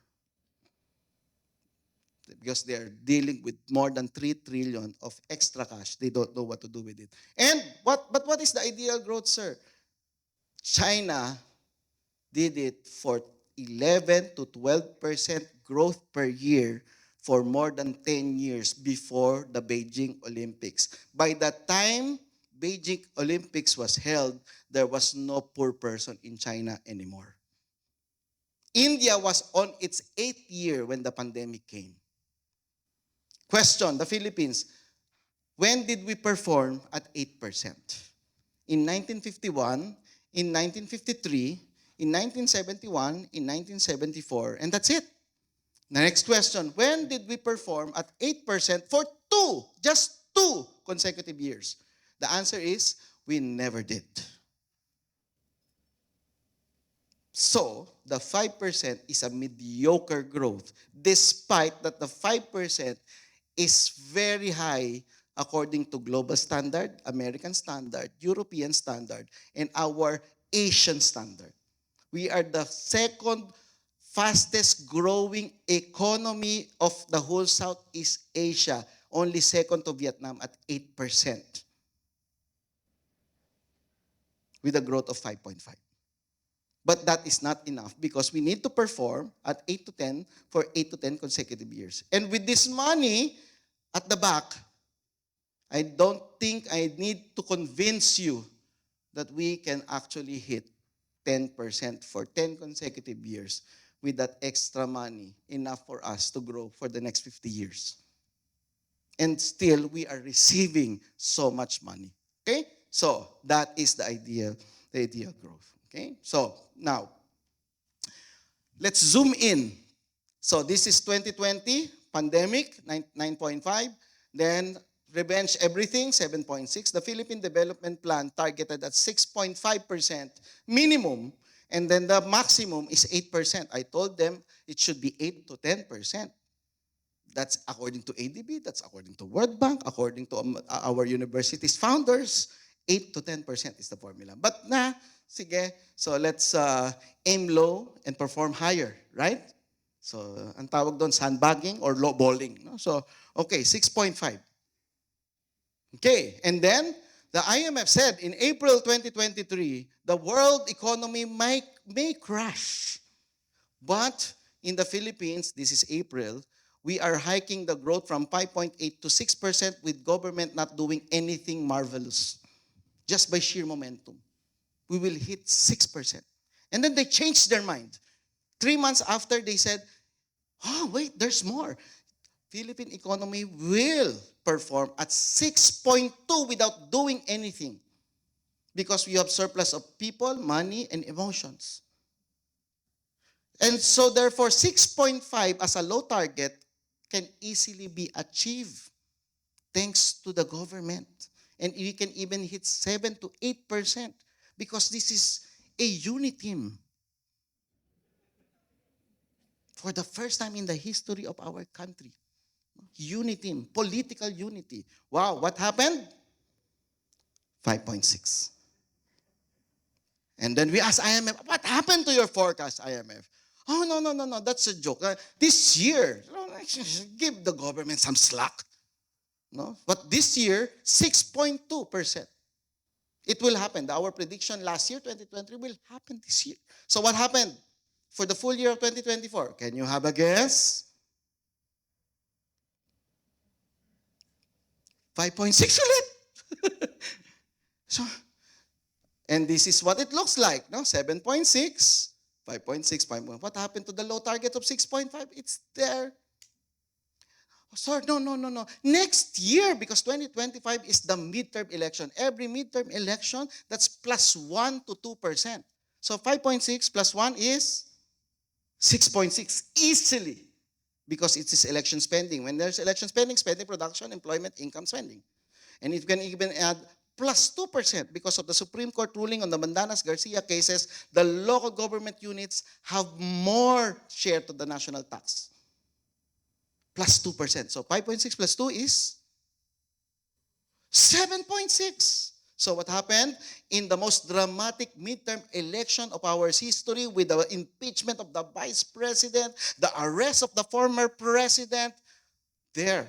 Because they are dealing with more than 3 trillion of extra cash. They don't know what to do with it. But what is the ideal growth, sir? China did it for 11 to 12% growth per year for more than 10 years before the Beijing Olympics. By the time Beijing Olympics was held, there was no poor person in China anymore. India was on its 8th year when the pandemic came. Question, the Philippines, when did we perform at 8%? In 1951, in 1953, in 1971, in 1974, and that's it. The next question, when did we perform at 8% for just two consecutive years? The answer is, we never did. So, the 5% is a mediocre growth, despite that the 5% is very high according to global standard, American standard, European standard, and our Asian standard. We are the second fastest growing economy of the whole Southeast Asia, only second to Vietnam at 8%, with a growth of 5.5. But that is not enough because we need to perform at 8 to 10 for 8 to 10 consecutive years. And with this money at the back, I don't think I need to convince you that we can actually hit 10% for 10 consecutive years with that extra money, enough for us to grow for the next 50 years. And still, we are receiving so much money. Okay? So, that is the ideal growth. Okay? So, now, let's zoom in. So, this is 2020, pandemic, 9.5. Then, revenge everything, 7.6. The Philippine Development Plan targeted at 6.5% minimum, and then the maximum is 8%. I told them it should be 8 to 10%. That's according to ADB, that's according to World Bank, according to our university's founders, 8 to 10% is the formula. But sige, so let's aim low and perform higher, right? So, ang tawag doon, sandbagging or lowballing. No? So, okay, 6.5. Okay, and then the IMF said in April 2023, the world economy may crash. But in the Philippines, this is April, we are hiking the growth from 5.8 to 6% with government not doing anything marvelous. Just by sheer momentum. We will hit 6%. And then they changed their mind. 3 months after, they said, oh, wait, there's more. Philippine economy will perform at 6.2 without doing anything because we have surplus of people, money, and emotions. And so therefore, 6.5 as a low target can easily be achieved thanks to the government. And we can even hit 7 to 8% because this is a UNITEAM. For the first time in the history of our country. UNITEAM, political unity. Wow, what happened? 5.6. And then we asked IMF, what happened to your forecast, IMF? Oh, no, that's a joke. This year, give the government some slack. No? But this year, 6.2%. It will happen. Our prediction last year, 2023, will happen this year. So what happened for the full year of 2024? Can you have a guess? 5.6 ulit. So, and this is what it looks like, no? 7.6, 5.6, 5.1. What happened to the low target of 6.5? It's there. Oh, sorry, no. Next year, because 2025 is the midterm election. Every midterm election, that's plus 1 to 2%. So 5.6 plus 1 is 6.6 easily because it is election spending. When there's election spending, spending, production, employment, income, spending. And you can even add plus 2% because of the Supreme Court ruling on the Mandanas-Garcia cases, the local government units have more share to the national tax. Plus 2%. So 5.6 plus 2 is 7.6. So what happened? In the most dramatic midterm election of our history with the impeachment of the vice president, the arrest of the former president, there.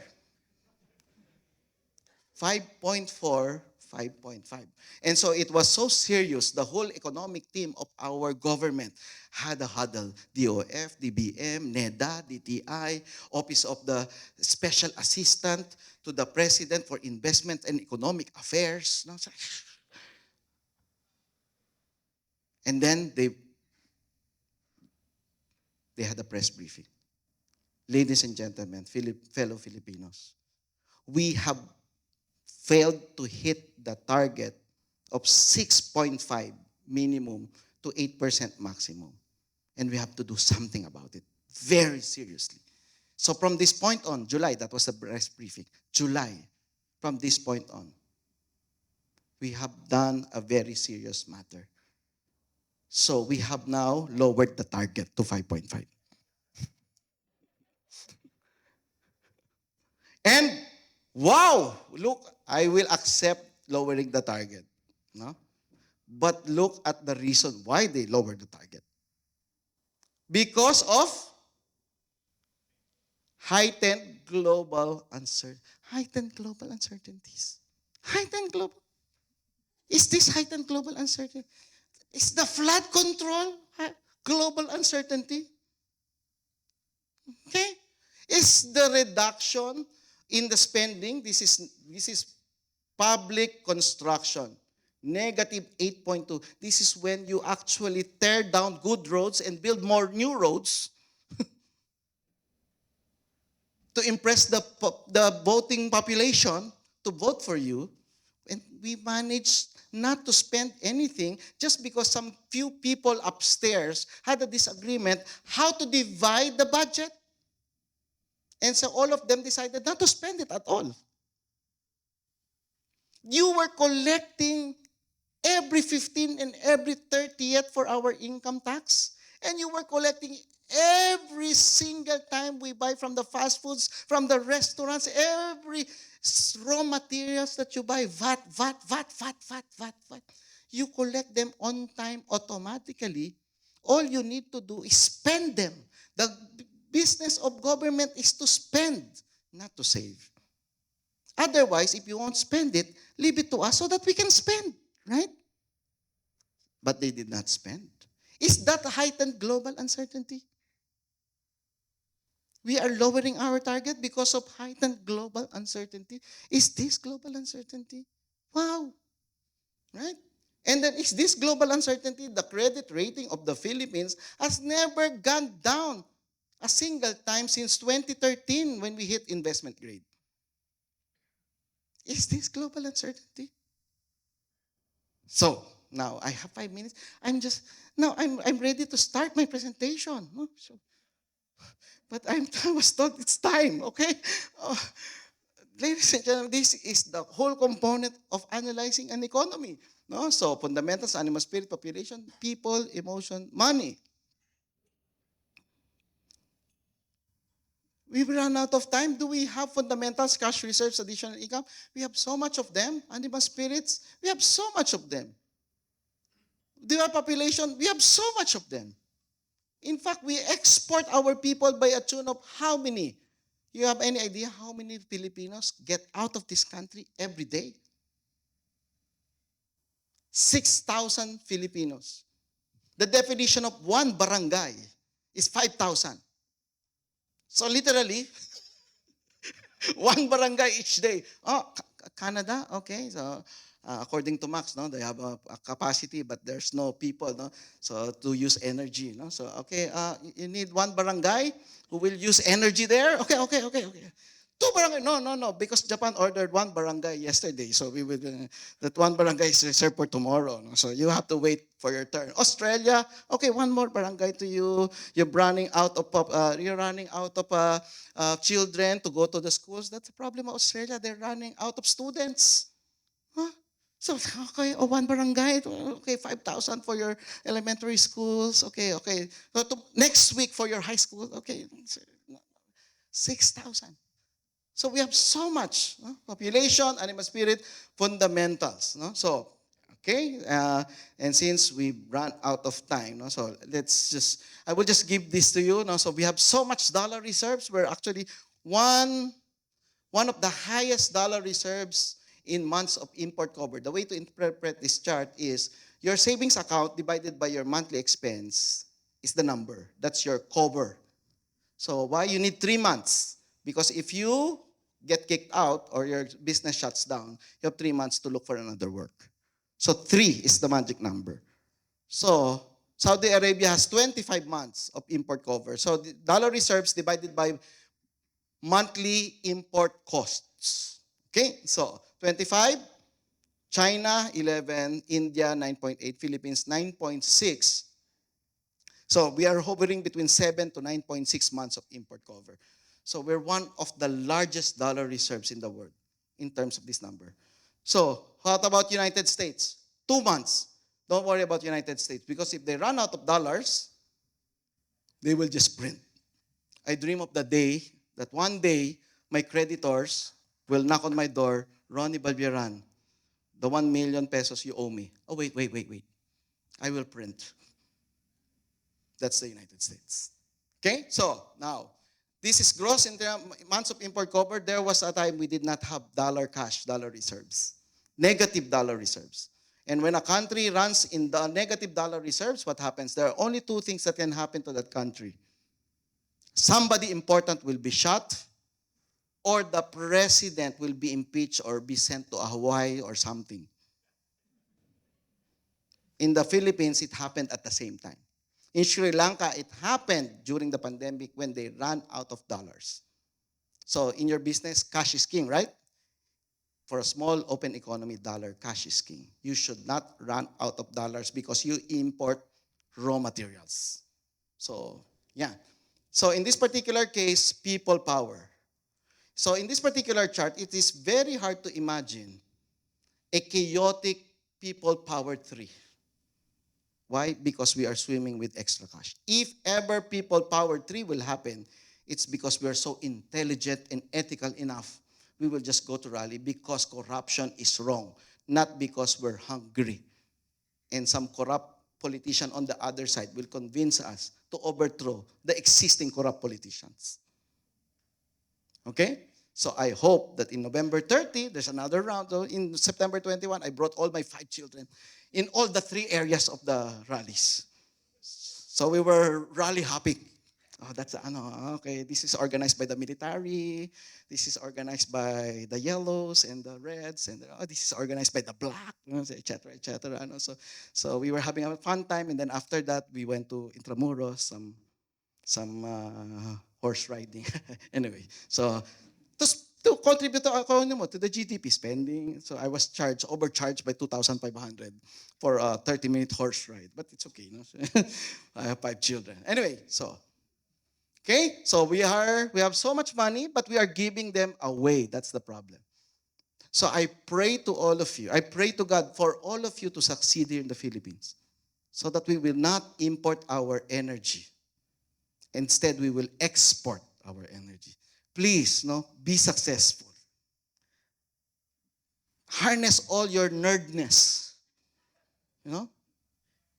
5.4, 5.5. And so it was so serious, the whole economic team of our government had a huddle. DOF, DBM, NEDA, DTI, Office of the Special Assistant to the President for Investment and Economic Affairs. And then they had a press briefing. Ladies and gentlemen, fellow Filipinos, we have failed to hit the target of 6.5 minimum to 8% maximum. And we have to do something about it very seriously. So from this point on, July, that was the press briefing, July, from this point on, we have done a very serious matter. So we have now lowered the target to 5.5. And wow, look, I will accept lowering the target. No? But look at the reason why they lowered the target. Because of heightened global uncertainties. Heightened global uncertainties. Heightened global. Is this heightened global uncertainty? Is the flood control global uncertainty? Okay? Is the reduction in the spending, this is public construction, negative 8.2. This is when you actually tear down good roads and build more new roads to impress the voting population to vote for you. And we managed not to spend anything just because some few people upstairs had a disagreement how to divide the budget. And so all of them decided not to spend it at all. You were collecting every 15 and every 30th for our income tax. And you were collecting every single time we buy from the fast foods, from the restaurants, every raw materials that you buy, VAT. You collect them on time automatically. All you need to do is spend them. The business of government is to spend, not to save. Otherwise, if you won't spend it, leave it to us so that we can spend, right? But they did not spend. Is that a heightened global uncertainty? We are lowering our target because of heightened global uncertainty. Is this global uncertainty? Wow, right? And then is this global uncertainty, the credit rating of the Philippines has never gone down a single time since 2013 when we hit investment grade. Is this global uncertainty? So, now I have 5 minutes. I'm ready to start my presentation. No? So, but I was told it's time, okay? Uh, Ladies and gentlemen, this is the whole component of analyzing an economy. No? So, fundamentals, animal spirit, population, people, emotion, money. We run out of time. Do we have fundamentals, cash reserves, additional income? We have so much of them. Animal spirits, we have so much of them. Do we have population? We have so much of them. In fact, we export our people by a tune of how many? You have any idea how many Filipinos get out of this country every day? 6,000 Filipinos. The definition of one barangay is 5,000. So literally, one barangay each day. Oh, Canada, okay. So according to Max, no, they have a capacity, but there's no people, no. So to use energy, no. So okay, you need one barangay who will use energy there. Okay. Two barangay, no, because Japan ordered one barangay yesterday, so we will that one barangay is reserved for tomorrow. No? So you have to wait for your turn. Australia, okay, one more barangay to you. You're running out of children to go to the schools. That's the problem of Australia. They're running out of students. Huh? So, okay, one barangay, okay, 5,000 for your elementary schools, okay. So, next week for your high school, okay, 6,000. So we have so much, no? Population, animal spirit, fundamentals. No? So, okay, and since we ran out of time, no? So I will just give this to you. No? So we have so much dollar reserves. We're actually one of the highest dollar reserves in months of import cover. The way to interpret this chart is your savings account divided by your monthly expense is the number. That's your cover. So why you need 3 months? Because if you get kicked out or your business shuts down, you have 3 months to look for another work. So 3 is the magic number. So Saudi Arabia has 25 months of import cover. So the dollar reserves divided by monthly import costs. Okay, so 25, China 11, India 9.8, Philippines 9.6. So we are hovering between 7 to 9.6 months of import cover. So we're one of the largest dollar reserves in the world in terms of this number. So what about United States? 2 months. Don't worry about United States because if they run out of dollars, they will just print. I dream of the day that one day my creditors will knock on my door, Ronnie Balbieran, the 1 million pesos you owe me. Oh, wait. I will print. That's the United States. Okay? So, now, this is gross in months of import cover. There was a time we did not have dollar cash, dollar reserves. Negative dollar reserves. And when a country runs in the negative dollar reserves, what happens? There are only 2 things that can happen to that country. Somebody important will be shot, or the president will be impeached or be sent to Hawaii or something. In the Philippines, it happened at the same time. In Sri Lanka, it happened during the pandemic when they ran out of dollars. So in your business, cash is king, right? For a small open economy, dollar cash is king. You should not run out of dollars because you import raw materials. So, yeah. So in this particular case, people power. So in this particular chart, it is very hard to imagine a chaotic people-powered tree. Why? Because we are swimming with extra cash. If ever people-powered tree will happen, it's because we are so intelligent and ethical enough. We will just go to rally because corruption is wrong, not because we're hungry. And some corrupt politician on the other side will convince us to overthrow the existing corrupt politicians. Okay? So I hope that in November 30, there's another round. So in September 21, I brought all my 5 children in all the 3 areas of the rallies. So we were rally hopping. Oh, that's okay. This is organized by the military. This is organized by the yellows and the reds, and this is organized by the black, etc., etc. So we were having a fun time, and then after that we went to Intramuros, some horse riding. Anyway, so to contribute to the GDP spending. So I was overcharged by 2,500 for a 30-minute horse ride. But it's okay. No? I have 5 children. Anyway, so we have so much money, but we are giving them away. That's the problem. So I pray to all of you. I pray to God for all of you to succeed here in the Philippines so that we will not import our energy. Instead, we will export our energy. Please, be successful. Harness all your nerdness,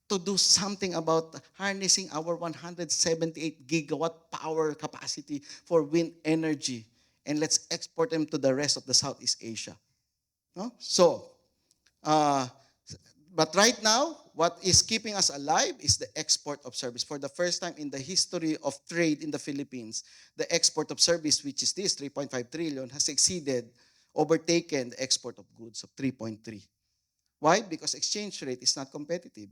to do something about harnessing our 178 gigawatt power capacity for wind energy. And let's export them to the rest of the Southeast Asia. No? So, but right now, what is keeping us alive is the export of service. For the first time in the history of trade in the Philippines, the export of service, which is this 3.5 trillion, has overtaken the export of goods of 3.3. Why? Because exchange rate is not competitive.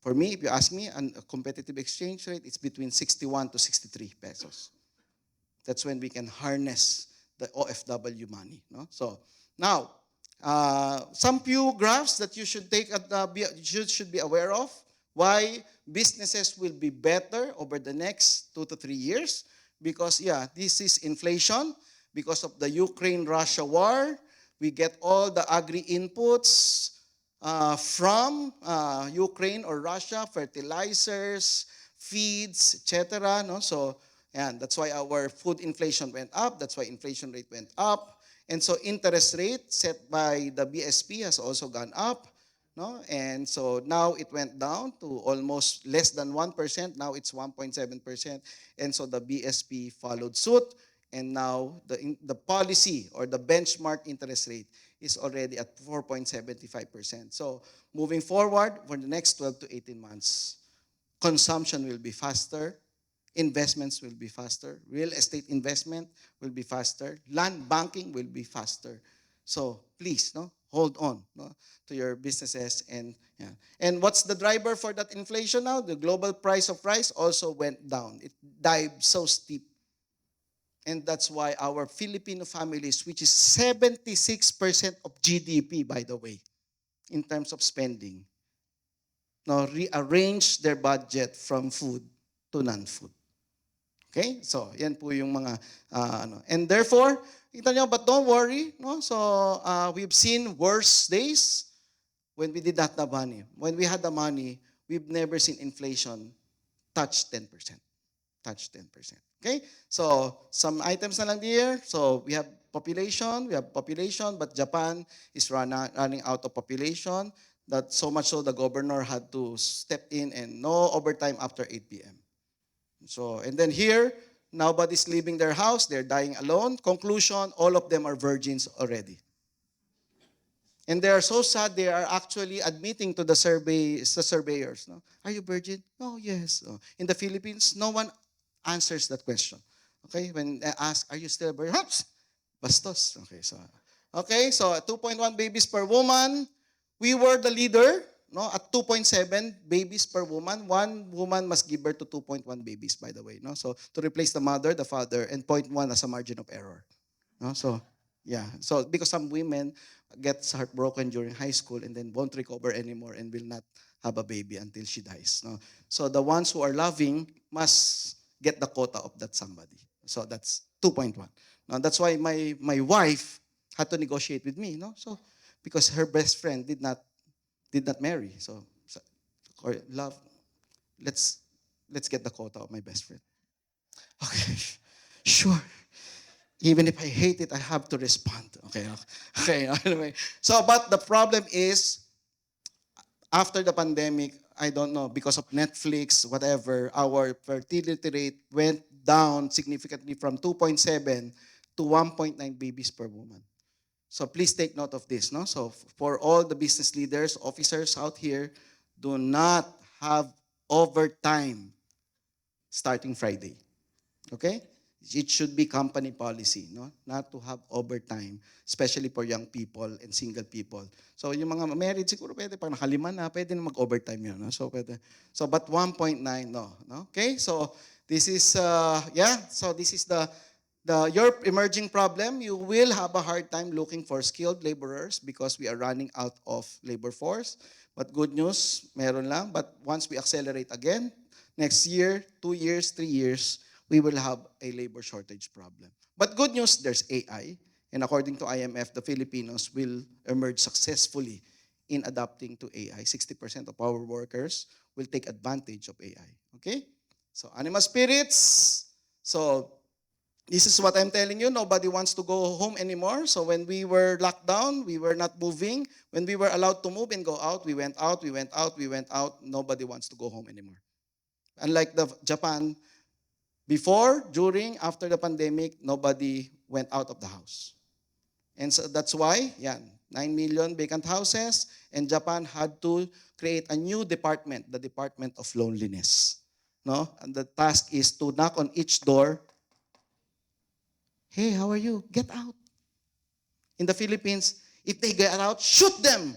For me, if you ask me, a competitive exchange rate, it's between 61 to 63 pesos. That's when we can harness the OFW money. No? So now, some few graphs that you should should be aware of. Why businesses will be better over the next 2 to 3 years? Because this is inflation. Because of the Ukraine-Russia war, we get all the agri inputs from Ukraine or Russia, fertilizers, feeds, etc. No? So, and that's why our food inflation went up. That's why inflation rate went up. And so interest rate set by the BSP has also gone up. No? And so now it went down to almost less than 1%. Now it's 1.7%. And so the BSP followed suit. And now the policy or the benchmark interest rate is already at 4.75%. So moving forward for the next 12 to 18 months, consumption will be faster, investments will be faster, real estate investment will be faster, land banking will be faster. So please, hold on to your businesses. And what's the driver for that inflation now? The global price of rice also went down. It dived so steep. And that's why our Filipino families, which is 76% of GDP, by the way, in terms of spending, now rearrange their budget from food to non-food. Okay? So, yan po yung mga, And therefore, kita nyo, but don't worry. No? So, we've seen worse days when we did not have money. When we had the money, we've never seen inflation touch 10%. Touch 10%. Okay? So, some items na lang here. So, we have population, but Japan is running out of population. That so much so the governor had to step in and no overtime after 8 p.m. So, and then here, nobody's leaving their house. They're dying alone. Conclusion, all of them are virgins already. And they are so sad, they are actually admitting to the surveyors. No? Are you virgin? Oh, yes. Oh. In the Philippines, no one answers that question. Okay, when I ask, are you still a virgin? Oops! Bastos. Okay, so 2.1 babies per woman. We were the leader, at 2.7 babies per woman. One woman must give birth to 2.1 babies, by the way. So to replace the mother, the father, and 0.1 as a margin of error. So, yeah. So because some women get heartbroken during high school and then won't recover anymore and will not have a baby until she dies. So the ones who are loving must get the quota of that somebody. So that's 2.1. Now that's why my wife had to negotiate with me. So because her best friend did not marry. So or love, let's let's get the quota of my best friend. Okay, sure. Even if I hate it, I have to respond. Okay, okay. Anyway, so but the problem is after the pandemic, I don't know, because of Netflix, whatever, our fertility rate went down significantly from 2.7 to 1.9 babies per woman. So please take note of this. No? So for all the business leaders, officers out here, do not have overtime starting Friday. Okay? It should be company policy, no? Not to have overtime, especially for young people and single people. So yung mga married siguro pwede pag nakalima na, pwede na mag-overtime yun, no? So pwede. So but 1.9 no. Okay? So this is this is the your emerging problem. You will have a hard time looking for skilled laborers because we are running out of labor force. But good news, meron lang. But once we accelerate again, next year, 2 years, 3 years, we will have a labor shortage problem. But good news, there's AI. And according to IMF, the Filipinos will emerge successfully in adapting to AI. 60% of our workers will take advantage of AI. Okay? So, animal spirits. So, this is what I'm telling you. Nobody wants to go home anymore. So when we were locked down, we were not moving. When we were allowed to move and go out, we went out, we went out, we went out. Nobody wants to go home anymore. Unlike the Japan, before, during, after the pandemic, nobody went out of the house. And so that's why, 9 million vacant houses, and Japan had to create a new department, the Department of Loneliness. No? And the task is to knock on each door. Hey, how are you? Get out. In the Philippines, if they get out, shoot them.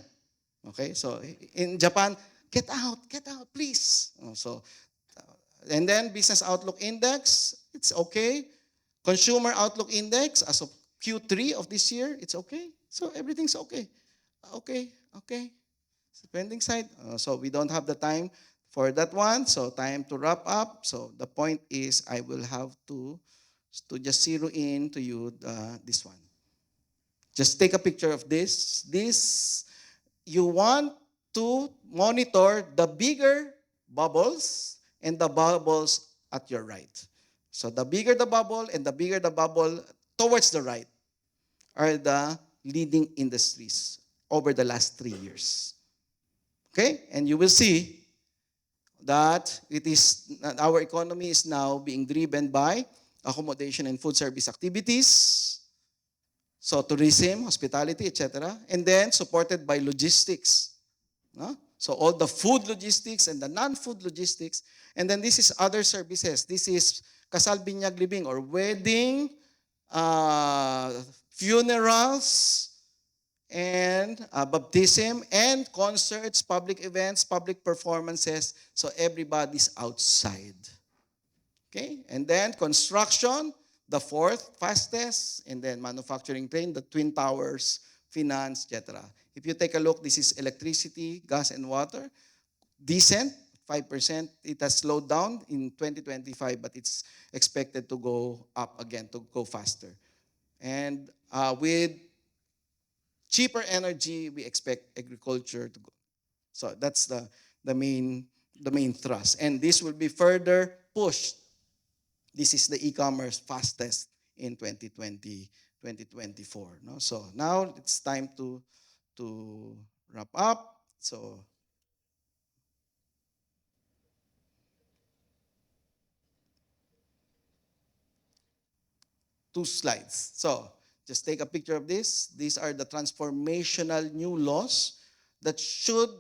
Okay, so in Japan, get out, please. And then Business Outlook Index, it's okay. Consumer Outlook Index, as of Q3 of this year, it's okay. So everything's okay. Okay. Spending side, so we don't have the time for that one. So time to wrap up. So the point is, I will have to just zero in to you this one. Just take a picture of this. You want to monitor the bigger bubbles and the bubbles at your right. So the bigger the bubble and the bigger the bubble towards the right are the leading industries over the last 3 years. Okay? And you will see that our economy is now being driven by accommodation and food service activities, so tourism, hospitality, etc. And then supported by logistics. No? So all the food logistics and the non-food logistics. And then this is other services. This is kasal binyag libing or wedding, funerals, and baptism, and concerts, public events, public performances. So everybody's outside. Okay? And then construction, the fourth fastest, and then manufacturing train, the Twin Towers, finance, etc. If you take a look, this is electricity, gas, and water. Decent, 5%. It has slowed down in 2025, but it's expected to go up again, to go faster. And with cheaper energy, we expect agriculture to go. So that's the main thrust. And this will be further pushed. This is the e-commerce fastest in 2020, 2024. No? So now it's time to wrap up. So 2 slides. So just take a picture of this. These are the transformational new laws that should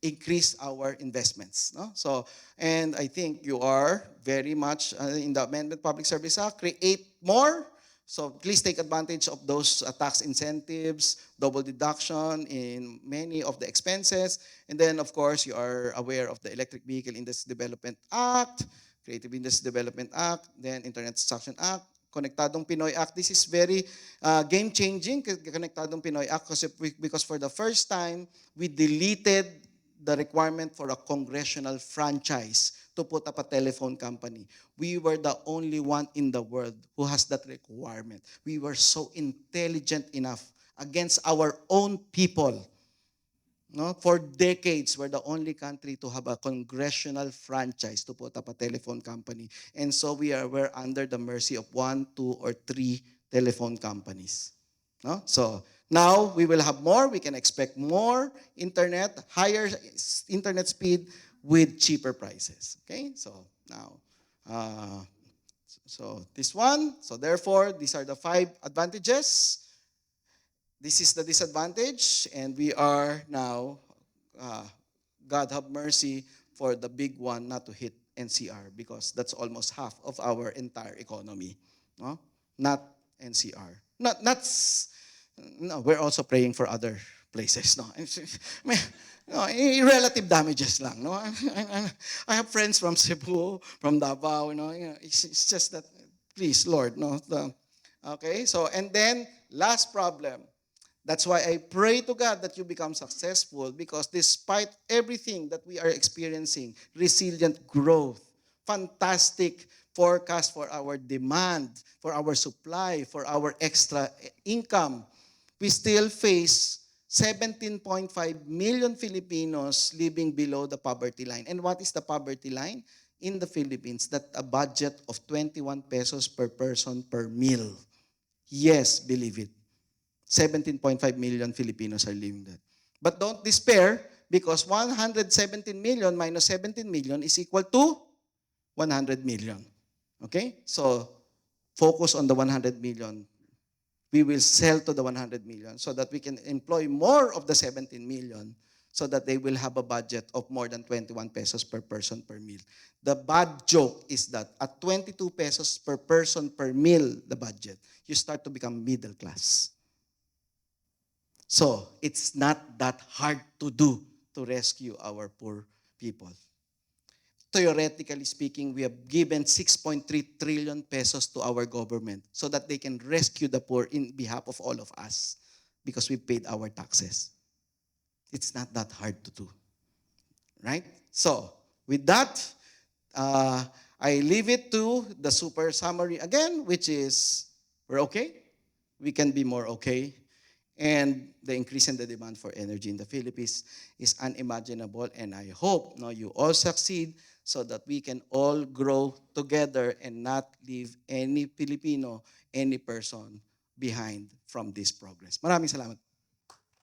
increase our investments. No? So, and I think you are very much in the Amendment Public Service Act, create more. So please take advantage of those tax incentives, double deduction in many of the expenses. And then, of course, you are aware of the Electric Vehicle Industry Development Act, Creative Industry Development Act, then Internet Construction Act, Konektadong Pinoy Act. This is very game-changing, Konektadong Pinoy Act, because for the first time, we deleted the requirement for a congressional franchise to put up a telephone company. We were the only one in the world who has that requirement. We were so intelligent enough against our own people. No, for decades, we're the only country to have a congressional franchise to put up a telephone company. And so we're under the mercy of 1, 2, or 3 telephone companies. No? So now we will have more. We can expect more internet, higher internet speed with cheaper prices. Okay? So now, uh, so this one. So therefore, these are the 5 advantages. This is the disadvantage, and we are now, uh, God have mercy for the big one not to hit NCR because that's almost half of our entire economy. No? Not NCR. No, we're also praying for other places. No, no, relative damages lang. No, I have friends from Cebu, from Davao. It's just that, please, Lord, no. Okay, so and then last problem. That's why I pray to God that you become successful because despite everything that we are experiencing, resilient growth, fantastic forecast for our demand, for our supply, for our extra income, we still face 17.5 million Filipinos living below the poverty line. And what is the poverty line? In the Philippines, that a budget of 21 pesos per person per meal. Yes, believe it. 17.5 million Filipinos are living that. But don't despair because 117 million minus 17 million is equal to 100 million. Okay? So focus on the 100 million. We will sell to the 100 million so that we can employ more of the 17 million so that they will have a budget of more than 21 pesos per person per meal. The bad joke is that at 22 pesos per person per meal, the budget, you start to become middle class. So it's not that hard to do to rescue our poor people. Theoretically speaking, we have given 6.3 trillion pesos to our government so that they can rescue the poor in behalf of all of us because we paid our taxes. It's not that hard to do. Right? So, with that, I leave it to the super summary again, which is we're okay. We can be more okay. And the increase in the demand for energy in the Philippines is unimaginable. And I hope you all succeed so that we can all grow together and not leave any Filipino, any person behind from this progress. Maraming salamat.